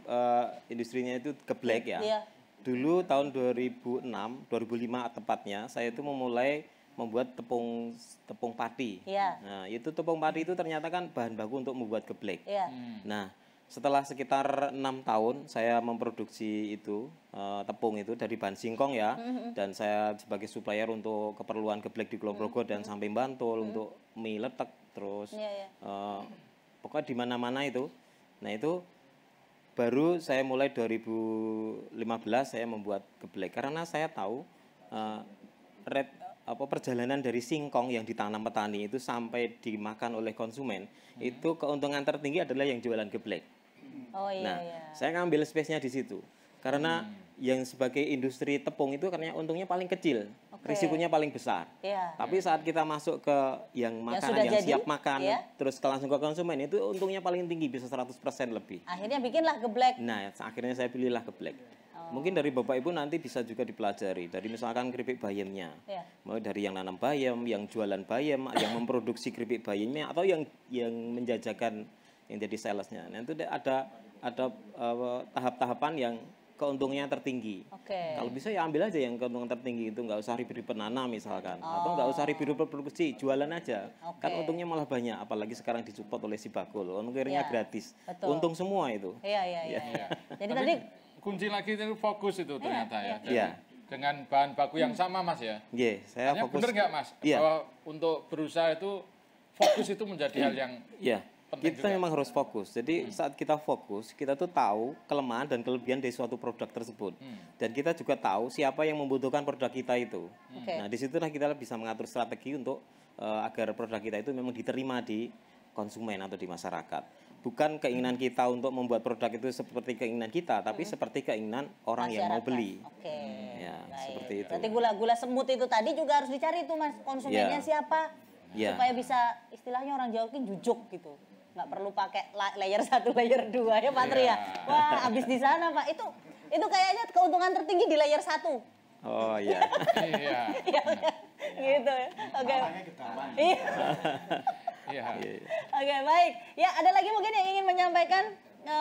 industrinya itu geblek ya? Iya. Dulu tahun 2006, 2005 tepatnya, saya itu memulai membuat tepung pati. Iya. Nah, itu tepung pati itu ternyata kan bahan baku untuk membuat geblek. Iya. Nah, setelah sekitar 6 tahun saya memproduksi itu tepung itu dari bahan singkong ya, dan saya sebagai supplier untuk keperluan geblek di Kulon Progo dan sampai Bantul untuk mie letek terus pokoknya di mana-mana itu. Nah itu baru saya mulai 2015 saya membuat geblek karena saya tahu perjalanan dari singkong yang ditanam petani itu sampai dimakan oleh konsumen itu keuntungan tertinggi adalah yang jualan geblek. Oh iya. Nah, saya ngambil space-nya di situ. Karena yang sebagai industri tepung itu karena untungnya paling kecil, risikonya paling besar. Iya. Tapi saat kita masuk ke yang makanan sudah yang jadi, siap makan, iya. terus langsung ke konsumen itu untungnya paling tinggi, bisa 100% lebih. Akhirnya bikinlah geblek. Nah, akhirnya saya pilihlah geblek. Mungkin dari Bapak Ibu nanti bisa juga dipelajari. Dari misalkan keripik bayamnya. Iya. Mulai dari yang nanam bayam, yang jualan bayam, yang memproduksi keripik bayamnya, atau yang menjajakan yang jadi salesnya. Nah, itu ada tahap-tahapan yang keuntungannya tertinggi. Kalau bisa ya ambil aja yang keuntungan tertinggi itu, nggak usah ribet-ribet nanam misalkan, atau nggak usah ribet-ribet produksi, jualan aja. Kan untungnya malah banyak, apalagi sekarang disupport oleh Sibakul, ongkirnya gratis. Untung semua itu. Iya. Jadi tadi kunci lagi itu fokus itu ternyata ya. Jadi, Iya. dengan bahan baku yang sama Mas ya. Iya, saya Hanya fokus. bener nggak Mas? Iya. Bahwa untuk berusaha itu fokus itu menjadi hal yang Iya. penting Kita juga. memang harus fokus. Jadi saat kita fokus, kita tuh tahu kelemahan dan kelebihan dari suatu produk tersebut. Dan kita juga tahu siapa yang membutuhkan produk kita itu. Nah, disitulah kita bisa mengatur strategi untuk agar produk kita itu memang diterima di konsumen atau di masyarakat. Bukan keinginan kita untuk membuat produk itu seperti keinginan kita, tapi seperti keinginan orang yang mau beli. Ya, seperti itu. Berarti gula-gula semut itu tadi juga harus dicari tuh Mas, konsumennya siapa? Supaya bisa istilahnya orang Jawa kan jujuk gitu. Nggak perlu pakai layer 1, layer 2 ya Pak Tri ya. Wah, habis di sana Pak. Itu kayaknya keuntungan tertinggi di layer 1. Oh iya. Iya. Gitu ya. Oke. Iya. Oke, baik. Ya, ada lagi mungkin yang ingin menyampaikan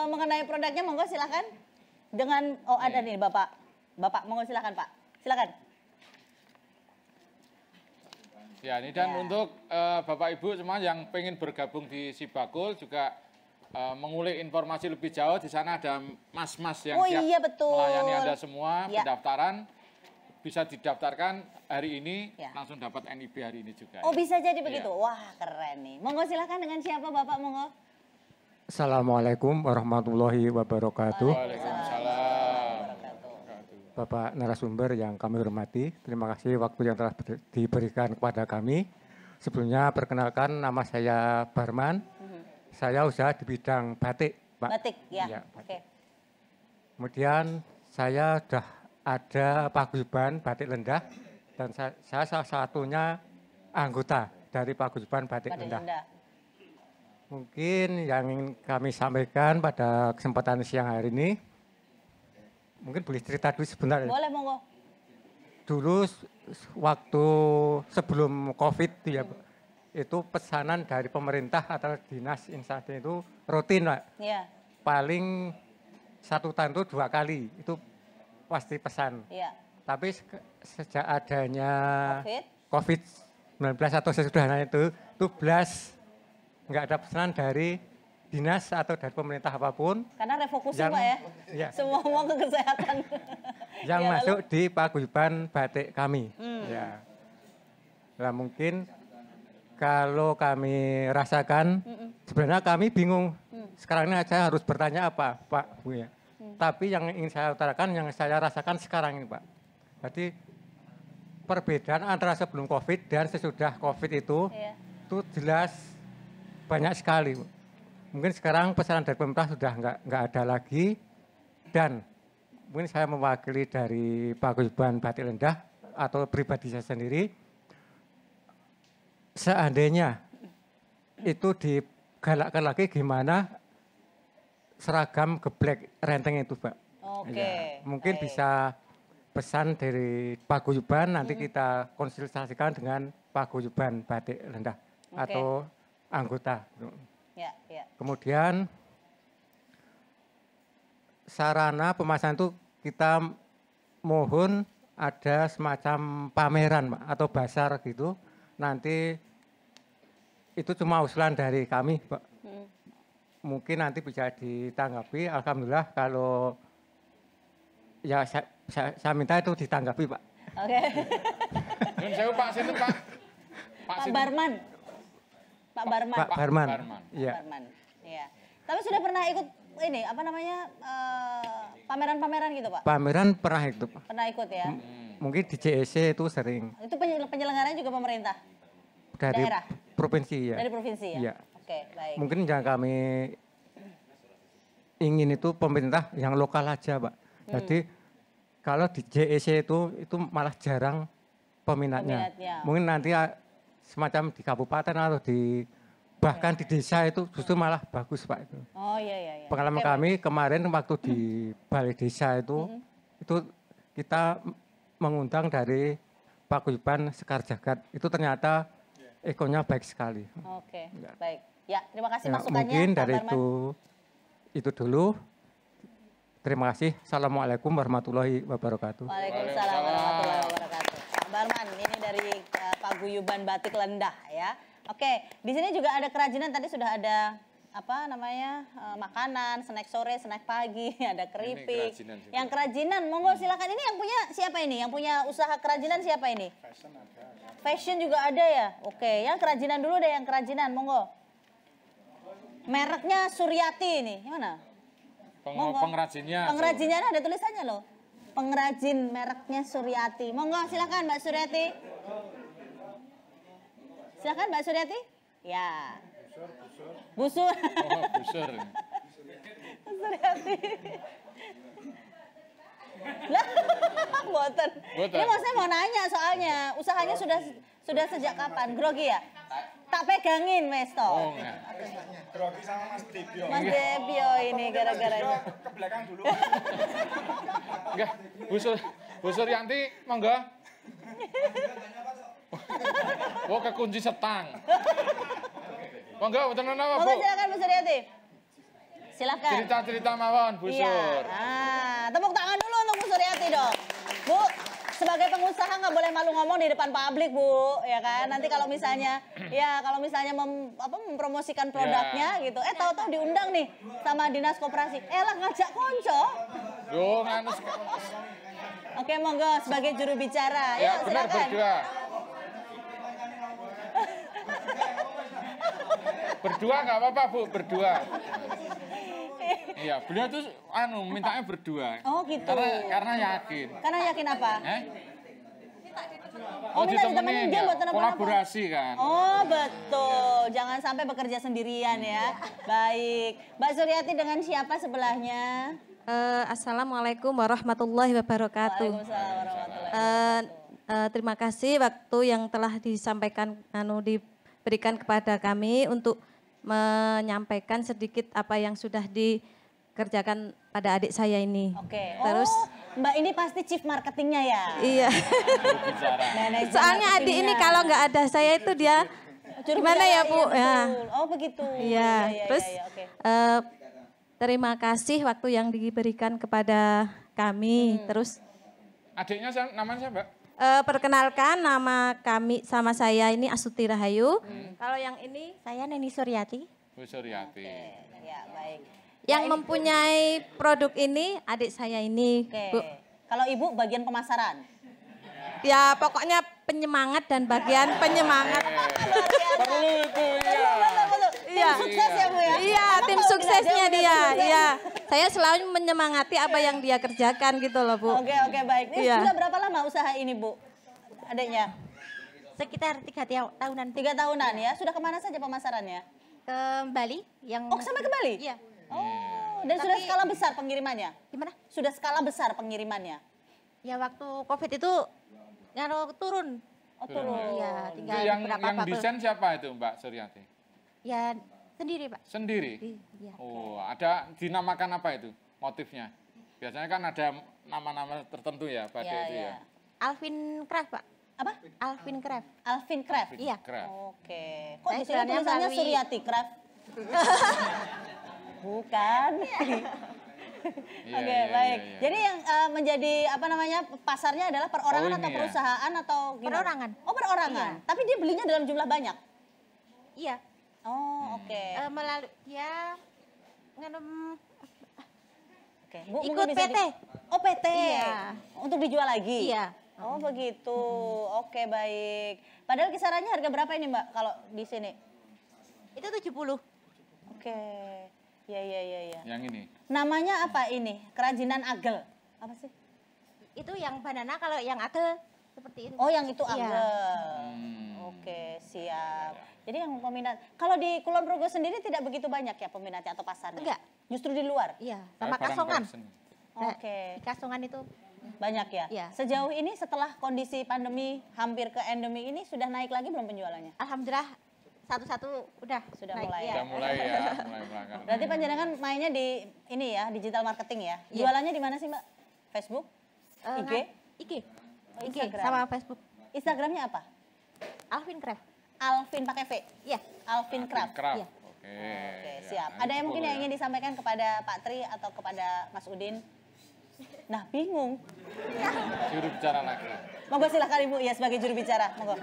mengenai produknya, monggo silakan. Dengan ada nih Bapak. Bapak, monggo silakan Pak. Silakan. Ya, ini dan untuk Bapak Ibu semua yang pengen bergabung di Sibakul juga mengulik informasi lebih jauh, di sana ada mas-mas yang siap melayani Anda semua. Pendaftaran bisa didaftarkan hari ini, langsung dapat NIB hari ini juga. Oh, bisa jadi begitu. Wah, keren nih. Monggo silakan, dengan siapa Bapak, monggo? Assalamualaikum warahmatullahi wabarakatuh. Waalaikumsalam. Bapak narasumber yang kami hormati, terima kasih waktu yang telah diberikan kepada kami. Sebelumnya perkenalkan, nama saya Barman. Saya usaha di bidang batik, Pak. Batik, ya. Oke. Kemudian saya sudah ada paguyuban batik lendah dan saya salah satunya anggota dari paguyuban batik lendah. Mungkin yang ingin kami sampaikan pada kesempatan siang hari ini, mungkin boleh cerita dulu sebentar. Boleh, monggo. Dulu waktu sebelum COVID itu pesanan dari pemerintah atau dinas instansi itu rutin, Pak. Iya. Paling 1 tahun itu 2 kali, itu pasti pesan. Iya. Tapi sejak adanya COVID-19 atau sesudahnya itu belas nggak ada pesanan dari dinas atau dari pemerintah apapun. Karena refocusing Pak ya. Semua uang ke kesehatan. Yang masuk di paguyuban batik kami. Ya. Nah, mungkin kalau kami rasakan, sebenarnya kami bingung. Sekarang ini saya harus bertanya apa, Pak, Bu ya. Tapi yang ingin saya utarakan, yang saya rasakan sekarang ini, Pak. Jadi perbedaan antara sebelum COVID dan sesudah COVID itu jelas banyak sekali. Mungkin sekarang pesanan dari pemerintah sudah nggak ada lagi, dan mungkin saya mewakili dari paguyuban batik lendah atau pribadi saya sendiri, seandainya itu digalakkan lagi gimana seragam geblek renteng itu, Pak. Ya, mungkin bisa pesan dari paguyuban, nanti kita konsultasikan dengan paguyuban batik lendah atau anggota. Ya. Kemudian sarana pemasaran itu kita mohon ada semacam pameran, Pak, atau bazar gitu. Nanti itu cuma usulan dari kami, Pak. Mungkin nanti bisa ditanggapi. Alhamdulillah kalau ya saya minta itu ditanggapi, Pak. Oke. Nun sewu Pak sinten, Pak? Pak Barman. Pak Barman. Pak Barman. Iya. Iya. Tapi sudah pernah ikut ini apa namanya pameran-pameran gitu, Pak? Pameran pernah ikut, Pak. Pernah ikut ya. Mungkin di JEC itu sering. Itu penyelenggaranya juga pemerintah? Dari daerah? Provinsi ya. Dari provinsi ya? Iya. Oke, baik. Mungkin yang kami ingin itu pemerintah yang lokal aja, Pak. Jadi kalau di JEC itu malah jarang peminatnya. Mungkin nanti semacam di kabupaten atau bahkan di desa itu justru malah bagus Pak itu. Oh iya. Pengalaman kami kemarin waktu di balai desa itu kita mengundang dari Paguyuban Sekar Jagad. Itu ternyata ekonya baik sekali. Oke, baik. Ya, terima kasih masukannya. Mungkin dari itu dulu. Terima kasih. Assalamualaikum warahmatullahi wabarakatuh. Waalaikumsalam warahmatullahi wabarakatuh. Pak Barman, ini dari Paguyuban Batik Lendah ya. Oke, di sini juga ada kerajinan. Tadi sudah ada makanan, snack sore, snack pagi, ada keripik. Yang kerajinan, monggo silakan. Ini yang punya siapa ini? Yang punya usaha kerajinan siapa ini? Fashion juga ada ya? Oke, yang kerajinan dulu deh, yang kerajinan, monggo. Mereknya Suryati ini, gimana? Pengrajinnya. Pengrajinnya ada tulisannya loh. Pengrajin mereknya Suryati. Monggo silakan Mbak Suryati. Silakan Mbak Suryati. Ya. Busur. Oh, busur. Suryati. Lah, boten. Ini maksudnya mau nanya soalnya, usahanya sudah sejak kapan? Grogi ya? Tak pegangin wes toh. Oh, Grogi sama Mas Debio. Mas Debio ini gara-gara ini. Ke belakang dulu. Enggak, Bu Suryanti, monggo. Oh, kekunci setang. Monggo, mboten napa, Bu. Monggo silakan Bu Suryati. Silakan. Cerita-cerita mawon, Bu Sur. Iya. Tepuk tangan dulu untuk Bu Suryati dong. Bu, sebagai pengusaha nggak boleh malu ngomong di depan publik, Bu, ya kan? Nanti kalau misalnya mempromosikan produknya gitu. Tahu-tahu diundang nih sama Dinas Koperasi. Lah ngajak konco. Yo, nganu. Oke, monggo sebagai juru bicara. Ya, benar silakan. Berdua nggak apa-apa, Bu, berdua. Iya, beliau tuh mintanya berdua. Oh, gitu. Karena yakin. Karena yakin apa? Minta ditemenin dia buat kolaborasi kan. Oh, betul. Jangan sampai bekerja sendirian ya. Baik. Mbak Suryati dengan siapa sebelahnya? Assalamualaikum warahmatullahi wabarakatuh. Waalaikumsalam warahmatullahi wabarakatuh. Terima kasih waktu yang telah disampaikan diberikan kepada kami untuk menyampaikan sedikit apa yang sudah dikerjakan pada adik saya ini. Oke. Terus Mbak ini pasti chief marketingnya ya? Iya. Soalnya adik ini kalau nggak ada saya itu dia gimana ya Bu? Ya. Oh begitu. Iya. Terus terima kasih waktu yang diberikan kepada kami. Terus adiknya namanya siapa? Perkenalkan nama kami sama saya ini Astuti Rahayu. Kalau yang ini saya Neni Suryati. Bu Suryati. Ya, baik. Yang mempunyai produk ini adik saya ini. Bu. Kalau Ibu bagian pemasaran? Ya pokoknya penyemangat dan bagian penyemangat. Perlu itu ya. Tim sukses ya Bu ya? Iya, tim suksesnya dia. Iya. Saya selalu menyemangati apa yang dia kerjakan gitu loh Bu. Oke, baik. Ini sudah berapa lama usaha ini Bu? Adiknya? Sekitar 3 tahunan. 3 tahunan ya. Sudah kemana saja pemasarannya? Ke Bali. Oh sampai ke Bali? Iya. Oh, dan sudah skala besar pengirimannya? Gimana? Sudah skala besar pengirimannya? Ya waktu COVID itu turun. Oh turun. Iya, tinggal yang beberapa desain siapa itu Mbak Suryati? Ya sendiri Pak. Sendiri? Iya. Oh, ada dinamakan apa itu motifnya? Biasanya kan ada nama-nama tertentu ya pada itu ya. Alvin Craft Pak. Apa? Alvin Craft. Alvin Craft? Iya. Oke. Kok di sini tulisannya Suryati Craft? Bukan. Oke, baik. Jadi yang menjadi pasarnya adalah perorangan atau perusahaan atau gimana? Perorangan. Oh, perorangan. Iya. Tapi dia belinya dalam jumlah banyak? Iya. Oh, oke. Melalui dia Oke, Bu, ikut PT. Oh, PT. Iya. Untuk dijual lagi? Iya. Oh, begitu. Oke, baik. Padahal kisarannya harga berapa ini, Mbak, kalau di sini? Itu 70. Oke. Ya. Yang ini. Namanya apa ini? Kerajinan agel. Apa sih? Itu yang banana, kalau yang agel seperti itu. Oh, yang itu agel. Iya. Oke, siap. Jadi yang peminat. Kalau di Kulon Progo sendiri tidak begitu banyak ya peminatnya atau pasarnya? Enggak. Justru di luar? Iya, sama Kasongan. Oke. Di Kasongan itu banyak ya? Iya. Sejauh ini setelah kondisi pandemi hampir ke endemi ini sudah naik lagi belum penjualannya? Alhamdulillah satu-satu udah naik, mulai. Ya. Sudah mulai ya, mulai melangkah. Berarti panjenengan mainnya di ini ya, digital marketing ya? Iya. Jualannya di mana sih Mbak? Facebook? IG? IG. Oh, IG Instagram. sama Facebook. Instagramnya apa? Alvin Craft. Alvin pakai V? Iya. Alvin Craft. Iya. Oke, siap. Ada yang mungkin yang ingin disampaikan kepada Pak Tri atau kepada Mas Udin? Nah, bingung. Juru bicara lagi. Monggo silahkan Ibu, ya sebagai juru bicara. Monggo.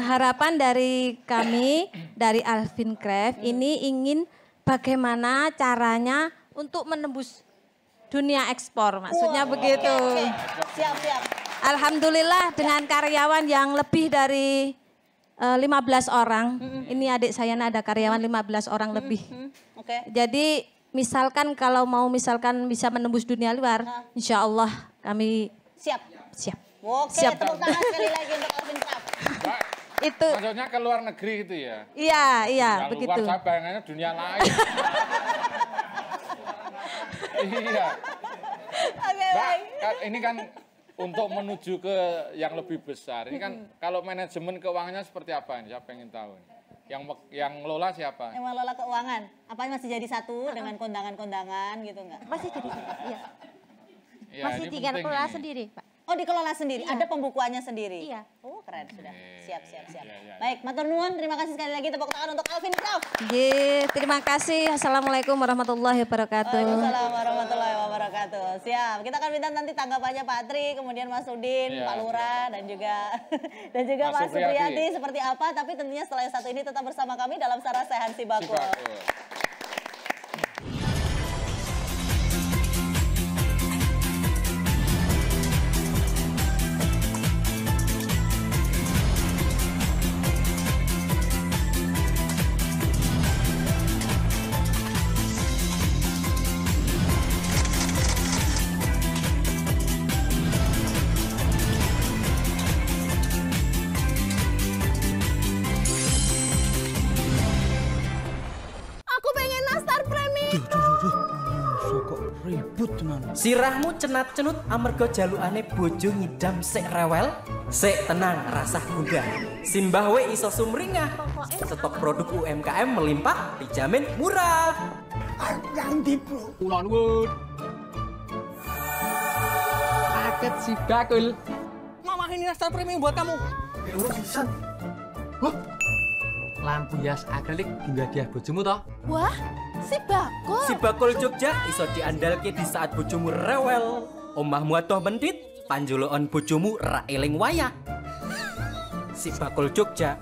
Harapan dari kami, dari Alvin Craft, ini ingin bagaimana caranya untuk menembus dunia ekspor, maksudnya begitu. Oke. Siap. Alhamdulillah dengan karyawan yang lebih dari 15 orang, ini adik saya ada karyawan 15 orang lebih. Oke. Jadi misalkan kalau mau bisa menembus dunia luar, insya Allah kami siap. Oke, Siap. tepuk tangan sekali lagi untuk Alvin Craft. Itu maksudnya ke luar negeri gitu ya? Iya, Dunia begitu. Luar saya bayangannya dunia lain. Iya. Oke, Mbak, ini kan untuk menuju ke yang lebih besar. Ini kan kalau manajemen keuangannya seperti apa ini? Saya pengen tahu. Yang ngelola siapa? Yang mengelola keuangan. Apa masih jadi satu dengan kondangan-kondangan gitu enggak? Masih jadi satu, iya. Ya, Masih ini dikelola penting ini. sendiri, Pak. Oh, dikelola sendiri. Iya. Ada pembukuannya sendiri. Iya. Oh, keren sudah. Siap. Iya. Baik, matur nuwun. Terima kasih sekali lagi tepuk tangan untuk Alvin Craft. Terima kasih. Assalamualaikum warahmatullahi wabarakatuh. Waalaikumsalam warahmatullahi wabarakatuh. Siap. Kita akan minta nanti tanggapannya Pak Tri, kemudian Mas Udin, Iya. Pak Lurah, dan juga Mas Mas Supriyadi. Supriyadi seperti apa. Tapi tentunya setelah yang satu ini tetap bersama kami dalam Sarasehan Si Bakul. Aku pengen nastar premi. Kok ribut tenan. Sirahmu cenat-cenut amarga jalukane bojo ngidam sik rewel, sik tenang rasah gundah. Simbah we iso sumringah. Stok produk UMKM melimpah dijamin murah. Yang di bro. Ulon wood. Paket si bakul. Mama ini nastar premium buat kamu. Urusan. Lampu hias akrilik hingga dia bojomu toh. Wah, si Bakul. Si Bakul Jogja iso diandalke di saat bojomu rewel. Omahmu atoh mendit, panjulukan bojomu ra eling wayah. Si Bakul Jogja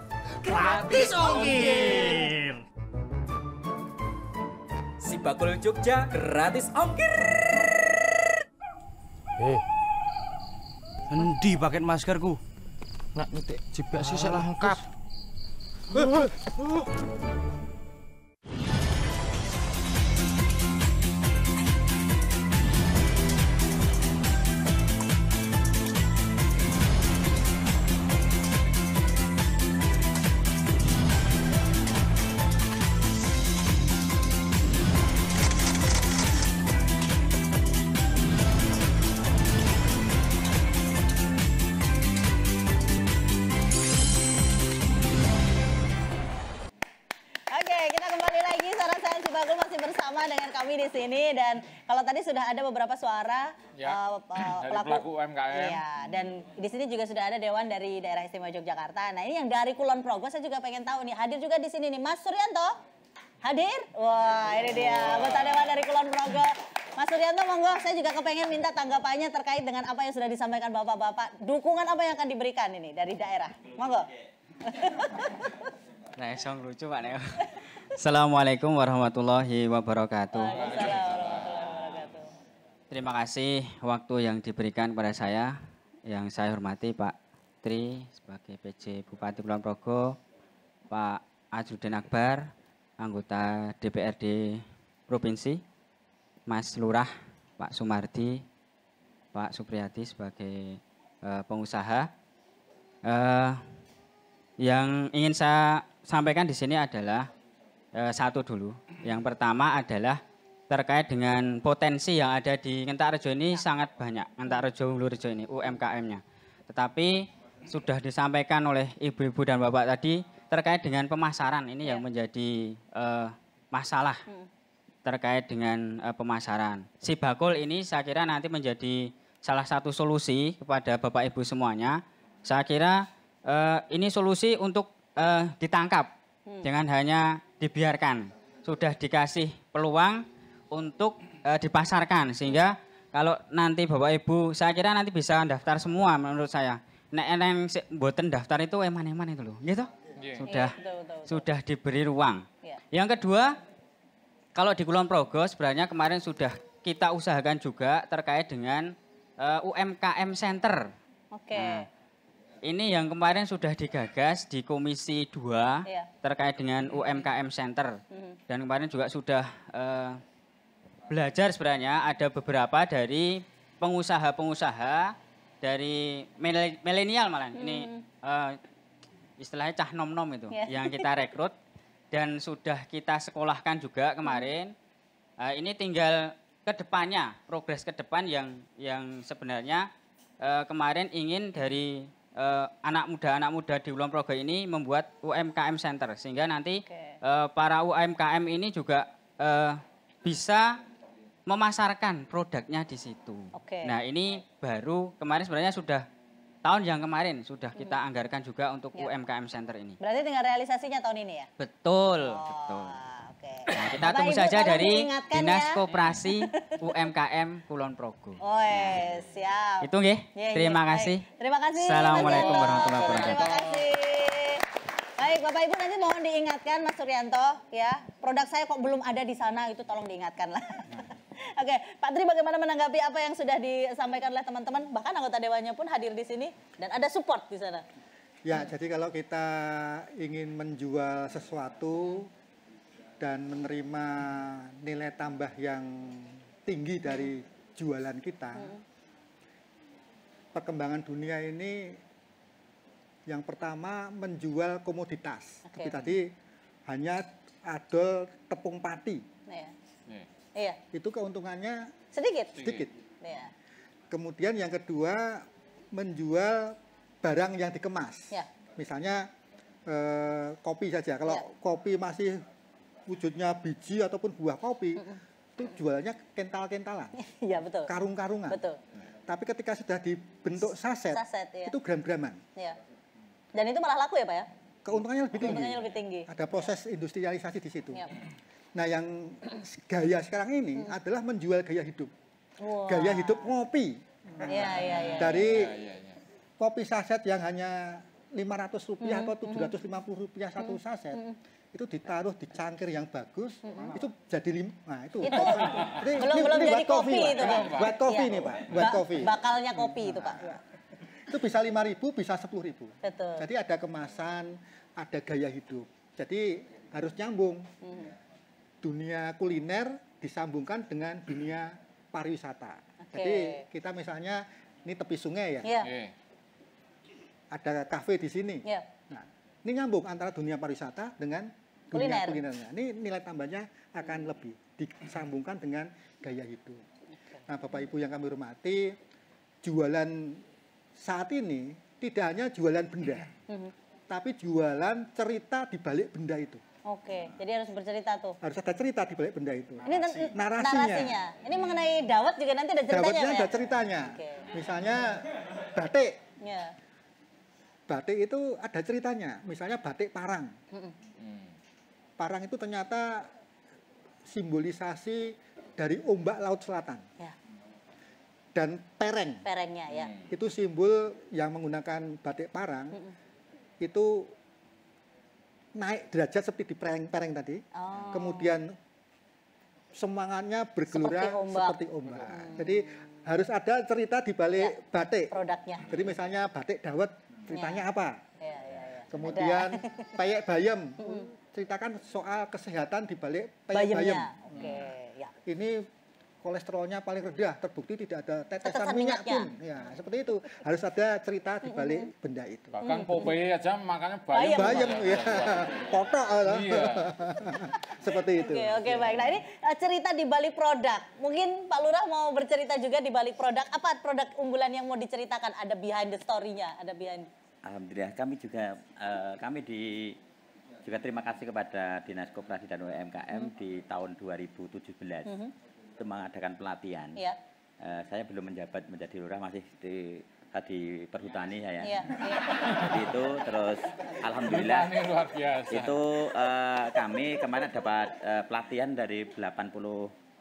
Gratis ongkir. Si Bakul Jogja gratis ongkir. Endi paket maskerku? Nak nyetik jebak sisik lengkap. Oke, kita kembali lagi. Sarasehan Si Bakul masih bersama dengan kami di sini. Dan kalau tadi sudah ada beberapa suara Ya, dari pelaku UMKM. Iya, dan di sini juga sudah ada Dewan dari Daerah Istimewa Yogyakarta. Nah, ini yang dari Kulon Progo saya juga pengen tahu nih. Hadir juga di sini nih Mas Suryanto. Hadir? Wah, ini dia anggota Dewan dari Kulon Progo. Mas Suryanto, monggo, saya juga kepengen minta tanggapannya terkait dengan apa yang sudah disampaikan Bapak-Bapak. Dukungan apa yang akan diberikan ini dari daerah? Monggo. Nah, song lucu Pak Neo. Assalamualaikum warahmatullahi wabarakatuh. Terima kasih waktu yang diberikan kepada saya, yang saya hormati Pak Tri sebagai PJ Bupati Kulon Progo, Pak Ajrudin Akbar, anggota DPRD Provinsi, Mas Lurah, Pak Sumardi, Pak Supriyadi sebagai pengusaha. Yang ingin saya sampaikan di sini adalah satu dulu. Yang pertama adalah terkait dengan potensi yang ada di Ngentakrejo ini sangat banyak. Ngentakrejo, Hulurejo ini UMKM-nya. Tetapi sudah disampaikan oleh ibu-ibu dan bapak tadi terkait dengan pemasaran ini yang menjadi masalah terkait dengan pemasaran. Sibakul ini saya kira nanti menjadi salah satu solusi kepada bapak ibu semuanya. Saya kira ini solusi untuk ditangkap, jangan hanya dibiarkan. Sudah dikasih peluang untuk dipasarkan, sehingga kalau nanti bapak ibu, saya kira nanti bisa daftar semua menurut saya. Nek mboten daftar itu eman-eman itu loh, gitu. Sudah diberi ruang. Yang kedua, kalau di Kulon Progo sebenarnya kemarin sudah kita usahakan juga terkait dengan UMKM Center. Nah, ini yang kemarin sudah digagas di Komisi 2 terkait dengan UMKM Center. Dan kemarin juga sudah belajar sebenarnya ada beberapa dari pengusaha-pengusaha dari milenial malah. Ini istilahnya cah nom-nom itu yang kita rekrut dan sudah kita sekolahkan juga kemarin. Ini tinggal ke depannya, progres ke depan yang sebenarnya kemarin ingin dari anak muda di Kulon Progo ini membuat UMKM Center, sehingga nanti para UMKM ini juga bisa memasarkan produknya di situ. Nah, ini baru kemarin sebenarnya sudah tahun yang kemarin sudah kita anggarkan juga untuk UMKM Center ini. Berarti tinggal realisasinya tahun ini ya? Betul, betul. Nah, kita tunggu saja dari Dinas Koperasi UMKM Kulon Progo. Oh, siap. Itu nggih. Terima kasih. Terima kasih. Assalamualaikum warahmatullahi wabarakatuh. Terima kasih. Baik, Bapak Ibu nanti mohon diingatkan Mas Suryanto ya. Produk saya kok belum ada di sana, itu tolong diingatkan lah. Oke, Pak Tri bagaimana menanggapi apa yang sudah disampaikan oleh teman-teman? Bahkan anggota dewannya pun hadir di sini dan ada support di sana. Ya, jadi kalau kita ingin menjual sesuatu dan menerima nilai tambah yang tinggi dari jualan kita, perkembangan dunia ini yang pertama menjual komoditas. Seperti tadi hanya adol tepung pati. Iya. Itu keuntungannya sedikit. Iya. Kemudian yang kedua menjual barang yang dikemas. Ya. Misalnya kopi saja. Kalau kopi masih wujudnya biji ataupun buah kopi, itu jualnya kental-kentalan. Iya, betul. Karung-karungan. Betul. Tapi ketika sudah dibentuk saset ya. itu gram-graman. Iya. Dan itu malah laku ya, Pak ya? Keuntungannya lebih tinggi. Keuntungannya lebih tinggi. Ada proses industrialisasi di situ. Ya. Nah, yang gaya sekarang ini adalah menjual gaya hidup. Wow. Gaya hidup ngopi. Iya. Dari kopi saset yang hanya Rp500 atau Rp750 satu saset, itu ditaruh di cangkir yang bagus, itu jadi itu belum jadi kopi itu, Pak. Buat kopi nih, Pak. Buat kopi. Bakalnya kopi itu, Pak. Itu bisa 5.000, bisa 10.000. Betul. Jadi ada kemasan, ada gaya hidup. Jadi harus nyambung. Dunia kuliner disambungkan dengan dunia pariwisata. Jadi kita misalnya ini tepi sungai ya. Ada kafe di sini. Nah, ini nyambung antara dunia pariwisata dengan dunia kulinernya. Ini nilai tambahnya akan lebih disambungkan dengan gaya hidup. Nah, Bapak Ibu yang kami hormati, jualan saat ini tidak hanya jualan benda, tapi jualan cerita di balik benda itu. Oke, jadi harus bercerita tuh. Harus ada cerita di balik benda itu. Ini narasinya. Ini mengenai dawet juga nanti ada ceritanya. Dawetnya ada ceritanya. Misalnya batik. Batik itu ada ceritanya. Misalnya batik parang. Parang itu ternyata simbolisasi dari ombak Laut Selatan. Dan pereng. Perengnya ya. Itu simbol yang menggunakan batik parang. Itu naik derajat seperti di pereng tadi, kemudian semangatnya bergelora seperti ombak. Jadi harus ada cerita di balik batik. Produknya. Jadi misalnya batik dawet, ceritanya apa? Kemudian peyek bayam, ceritakan soal kesehatan di balik peyek bayam. Oke. Ini kolesterolnya paling rendah, terbukti tidak ada tetesan minyak pun. Ya, seperti itu. Harus ada cerita di balik benda itu. Bahkan Popeye aja makannya bayam. Bayam, ya. Kotok. Iya. Seperti itu. Oke, baik. Nah, ini cerita di balik produk. Mungkin Pak Lurah mau bercerita juga di balik produk. Apa produk unggulan yang mau diceritakan? Ada behind the story-nya, ada behind. Alhamdulillah, kami juga juga terima kasih kepada Dinas Koperasi dan UMKM di tahun 2017 itu mengadakan pelatihan. Iya. Saya belum menjabat menjadi lurah, masih di perhutani saya. Iya. Jadi itu terus alhamdulillah luar biasa. itu kami kemarin dapat pelatihan dari 80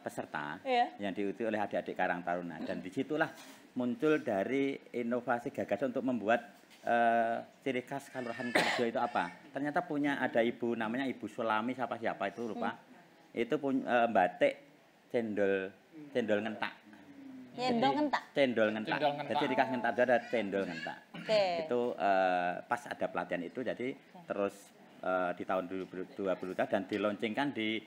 peserta yang diikuti oleh adik-adik Karang Taruna, dan disitulah muncul dari inovasi gagasan untuk membuat ciri khas Kelurahan Karjo itu apa? Ternyata ada ibu namanya Ibu Sulami siapa itu lupa. Itu punya batik cendol ngentak. Cendol ngentak. Jadi ciri khas ngentak itu ada cendol ngentak. Itu pas ada pelatihan itu, jadi terus di tahun 2020 dan dilaunchingkan di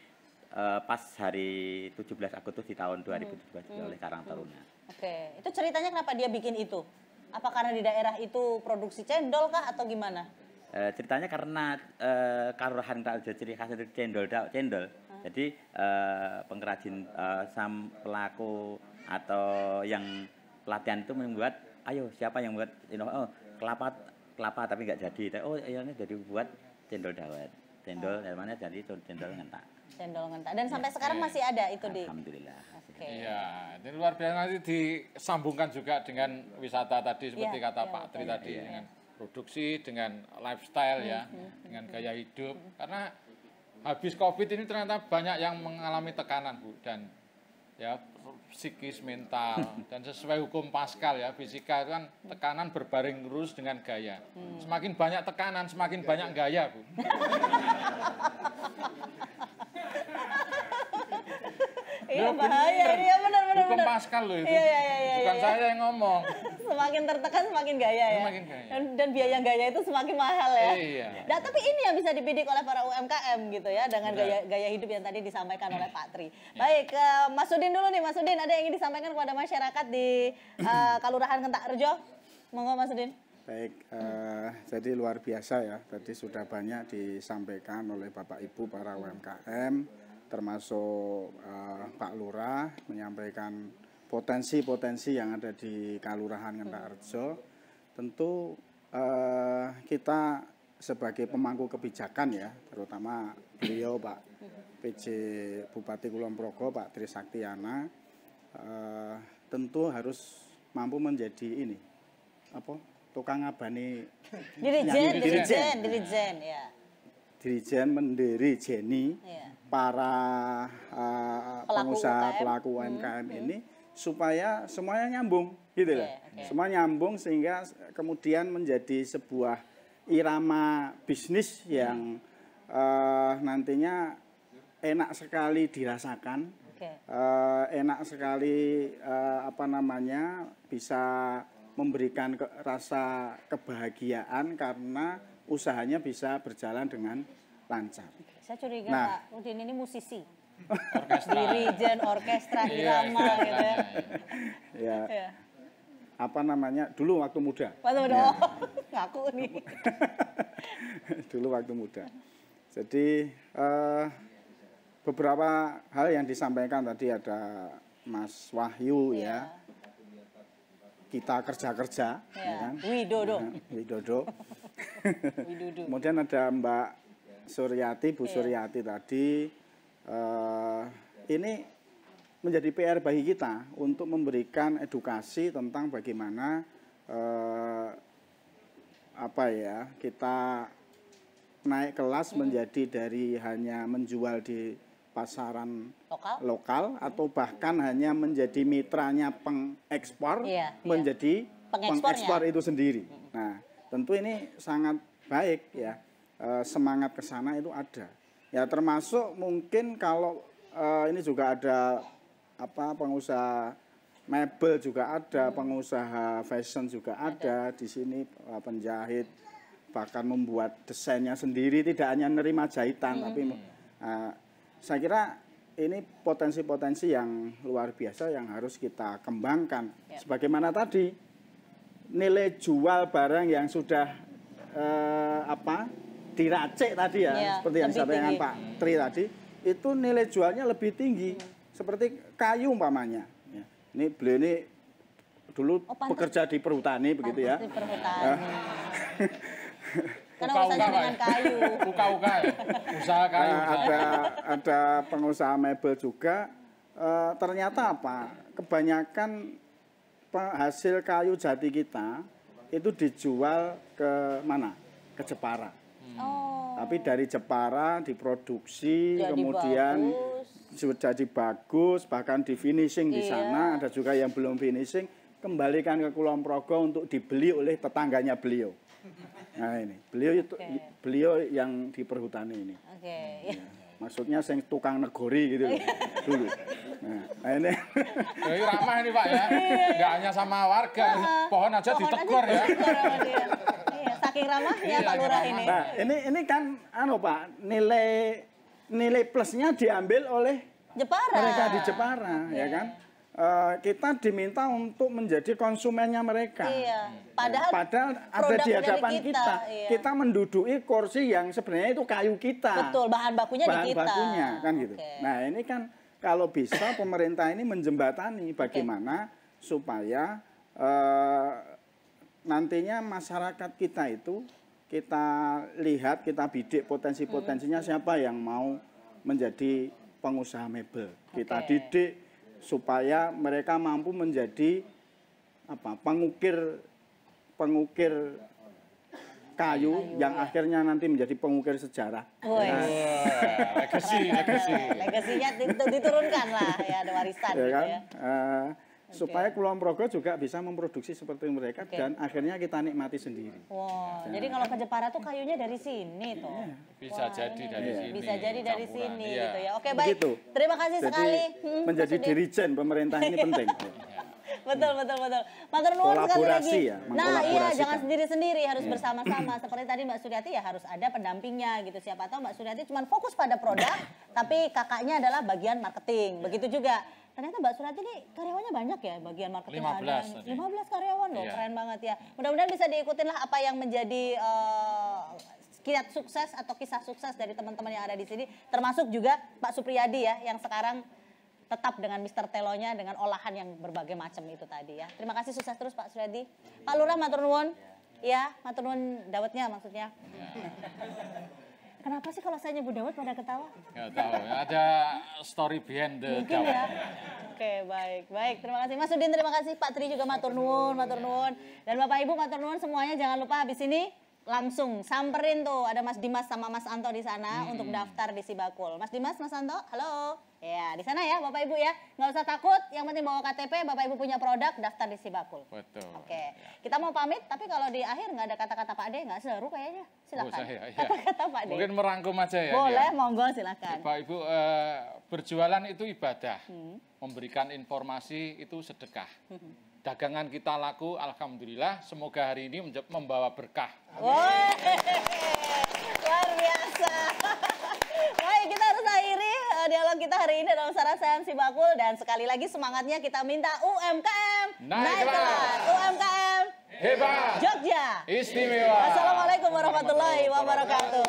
pas hari 17 Agustus di tahun 2017 oleh Karang Taruna. Oke, itu ceritanya kenapa dia bikin itu? Apa karena di daerah itu produksi cendol kah atau gimana? Ceritanya karena Kelurahan Karjo ciri khas itu cendol. Jadi pengrajin pelaku atau yang pelatihan itu membuat, ayo siapa yang buat kelapa tapi nggak jadi. Oh ini jadi buat cendol dawet. Cendol dari mana jadi cendol ngentak. Cendol ngentak. Dan sampai sekarang masih ada itu di. Alhamdulillah. Iya, ini luar biasa. Nanti disambungkan juga dengan wisata tadi seperti kata Pak Tri tadi, dengan produksi, dengan lifestyle ya, dengan gaya hidup. Karena habis COVID ini ternyata banyak yang mengalami tekanan, Bu, dan ya psikis, mental, dan sesuai hukum Pascal ya, fisika itu kan tekanan berbaring lurus dengan gaya. Semakin banyak tekanan, semakin banyak gaya, Bu. Iya bahaya ini ya, benar. Hukum Pascal loh itu. Bukan saya yang ngomong. Semakin tertekan semakin gaya ya. Semakin gaya. Dan biaya gaya itu semakin mahal ya. Iya. Nah, tapi ini yang bisa dibidik oleh para UMKM gitu ya, dengan gaya hidup yang tadi disampaikan oleh Pak Tri. Baik, Mas Udin dulu nih, Mas Udin, ada yang ingin disampaikan kepada masyarakat di Kelurahan Ngentak Rejo? Monggo Mas Udin. Baik, jadi luar biasa ya, tadi sudah banyak disampaikan oleh Bapak Ibu para UMKM, termasuk Pak Lurah menyampaikan potensi-potensi yang ada di Kelurahan Ngentak Rejo. Tentu kita sebagai pemangku kebijakan ya, terutama beliau Pak PJ Bupati Kulon Progo Pak Tri Saktiana, tentu harus mampu menjadi ini tukang ngabani dirijen ya. Dirijen mendirijeni para pengusaha pelaku UMKM ini supaya semuanya nyambung gitu loh. Semua nyambung sehingga kemudian menjadi sebuah irama bisnis yang nantinya enak sekali dirasakan, enak sekali bisa memberikan rasa kebahagiaan karena usahanya bisa berjalan dengan lancar. Saya curiga Pak Udin ini musisi. Dirijen, orkestra, irama gitu ya. Dulu waktu muda. Ngaku nih. Dulu waktu muda. Jadi beberapa hal yang disampaikan tadi ada Mas Wahyu ya. Kita kerja-kerja, ya kan? Widodo. Kemudian ada Mbak Suryati, Bu Suryati tadi. Ini menjadi PR bagi kita untuk memberikan edukasi tentang bagaimana kita naik kelas menjadi dari hanya menjual di pasaran lokal atau bahkan hanya menjadi mitranya pengekspor menjadi pengekspor itu sendiri. Nah, tentu ini sangat baik ya, semangat ke sana itu ada. Ya termasuk mungkin kalau ini juga ada pengusaha mebel juga ada, pengusaha fashion juga ada di sini, penjahit bahkan membuat desainnya sendiri, tidak hanya nerima jahitan tapi saya kira ini potensi-potensi yang luar biasa yang harus kita kembangkan. Sebagaimana tadi nilai jual barang yang sudah diracik tadi ya, seperti yang disampaikan Pak Tri tadi, itu nilai jualnya lebih tinggi. Seperti kayu umpamanya. Ya. Ini beliau ini dulu bekerja di perhutani begitu ya. Di perhutani. Karena urusannya dengan kayu. Uka-uka ya? Usaha kayu. Ada pengusaha mebel juga. Ternyata apa? Kebanyakan hasil kayu jati kita itu dijual ke mana? Ke Jepara. Tapi dari Jepara diproduksi, jadi kemudian jadi bagus, bahkan di finishing di sana. Ada juga yang belum finishing, kembalikan ke Kulon Progo untuk dibeli oleh tetangganya beliau. Nah ini, beliau yang di perhutani ini. Ya, maksudnya yang tukang negori gitu dulu. Nah ini. Jadi ramah ini Pak ya, nggak hanya sama warga, pohon aja ditegur ya. Saking ramahnya Pak Lurah ini. Nah ini kan, Pak, nilai plusnya diambil oleh mereka di Jepara, ya kan? Kita diminta untuk menjadi konsumennya mereka. Padahal ada di hadapan kita. Kita menduduki kursi yang sebenarnya itu kayu kita. Betul, bahan bakunya di kita. Bahan bakunya kan gitu. Nah ini kan kalau bisa pemerintah ini menjembatani bagaimana supaya nantinya masyarakat kita itu kita lihat, kita bidik potensi-potensinya siapa yang mau menjadi pengusaha mebel. Kita didik supaya mereka mampu menjadi pengukir kayu yang akhirnya nanti menjadi pengukir sejarah. Legasinya diturunkan lah ya, ada warisan ya gitu kan? ya. Supaya Kulon Progo juga bisa memproduksi seperti mereka dan akhirnya kita nikmati sendiri. Jadi kalau ke Jepara tuh kayunya dari sini tuh. Bisa jadi dari sini. Bisa jadi dari sini gitu ya. Oke, baik. Begitu. Terima kasih sekali. Menjadi dirijen pemerintah ini penting. Betul. Matur nuwun sekali lagi. Ya, nah iya, jangan sendiri-sendiri, harus bersama-sama. Seperti tadi Mbak Suryati ya harus ada pendampingnya gitu. Siapa tahu Mbak Suryati cuma fokus pada produk, tapi kakaknya adalah bagian marketing. Begitu juga. Ternyata Mbak Suryati ini karyawannya banyak ya, bagian marketing 15 karyawan loh, keren banget ya. Mudah-mudahan bisa diikutin lah apa yang menjadi kiat sukses atau kisah sukses dari teman-teman yang ada di sini. Termasuk juga Pak Supriyadi ya, yang sekarang tetap dengan Mr. Telonya dengan olahan yang berbagai macam itu tadi ya. Terima kasih, sukses terus Pak Suryadi. Pak Lurah matur nuwun. Ya, matur nuwun dawetnya maksudnya. Kenapa sih kalau saya nyebut dawet pada ketawa? Nggak tahu, ada story behind the mungkin ya. Oke, baik. Terima kasih Mas Udin, terima kasih Pak Tri juga matur nuwun. Dan Bapak Ibu matur nuwun semuanya, jangan lupa habis ini langsung samperin tuh, ada Mas Dimas sama Mas Anto di sana untuk daftar di Sibakul. Mas Dimas, Mas Anto, halo. Ya, di sana ya Bapak Ibu ya. Nggak usah takut, yang penting bawa KTP, Bapak Ibu punya produk, daftar di Sibakul. Betul. Oke, kita mau pamit, tapi kalau di akhir nggak ada kata-kata Pak Ade, nggak seru kayaknya. Silakan. Kata-kata Pak Ade. Mungkin merangkum aja ya. Boleh, monggo silakan. Bapak Ibu, berjualan itu ibadah. Memberikan informasi itu sedekah. Dagangan kita laku, alhamdulillah. Semoga hari ini membawa berkah. Luar biasa. Baik, kita harus akhiri dialog kita hari ini dalam Sarasehan Sibakul. Dan sekali lagi semangatnya kita minta UMKM naik kelas. UMKM hebat. Jogja istimewa. Assalamualaikum warahmatullahi wabarakatuh.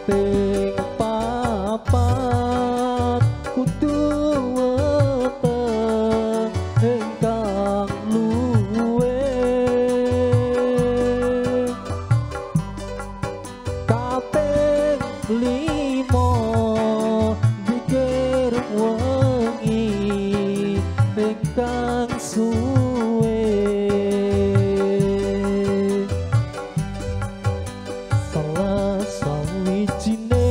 kaping papat kudu weteng ingkang luwe kaping limo pikir wengi ingkang suwe salah sawijine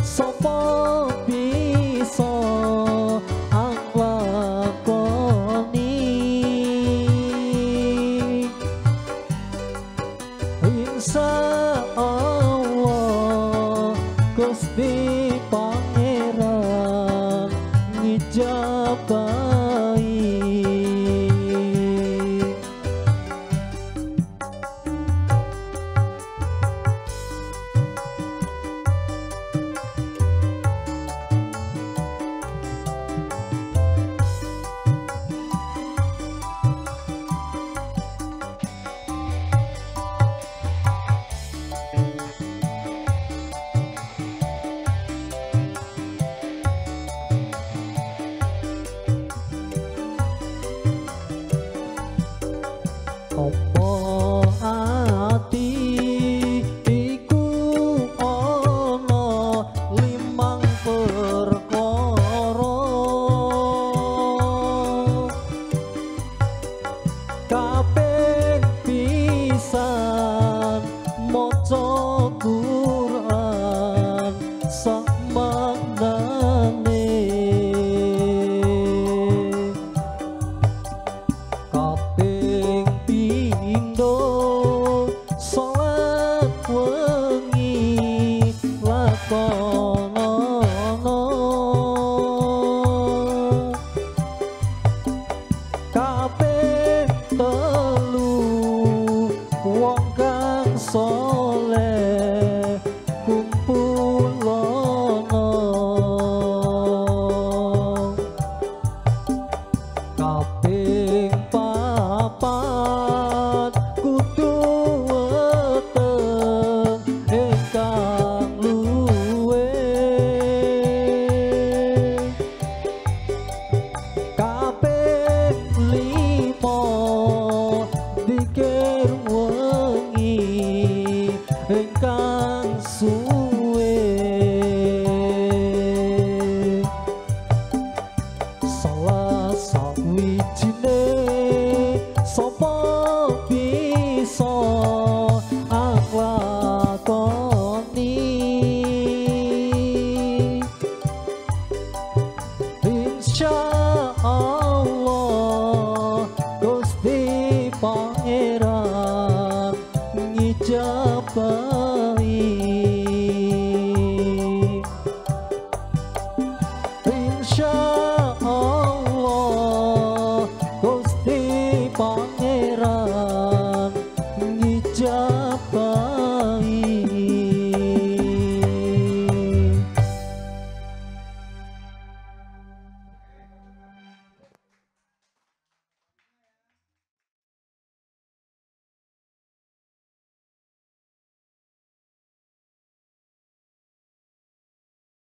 sapa bisa anglakoni insya Allah Gusti Pangeran ngijabahi opo ati iku ana limang perkara kaping pisan maca Quran sak maknane kaping pindho salat wengi lakonono kaping telu wong kang saleh kumpulono kaping papat kudu weteng ingkang luwe kaping limo pikir wengi ingkang suwe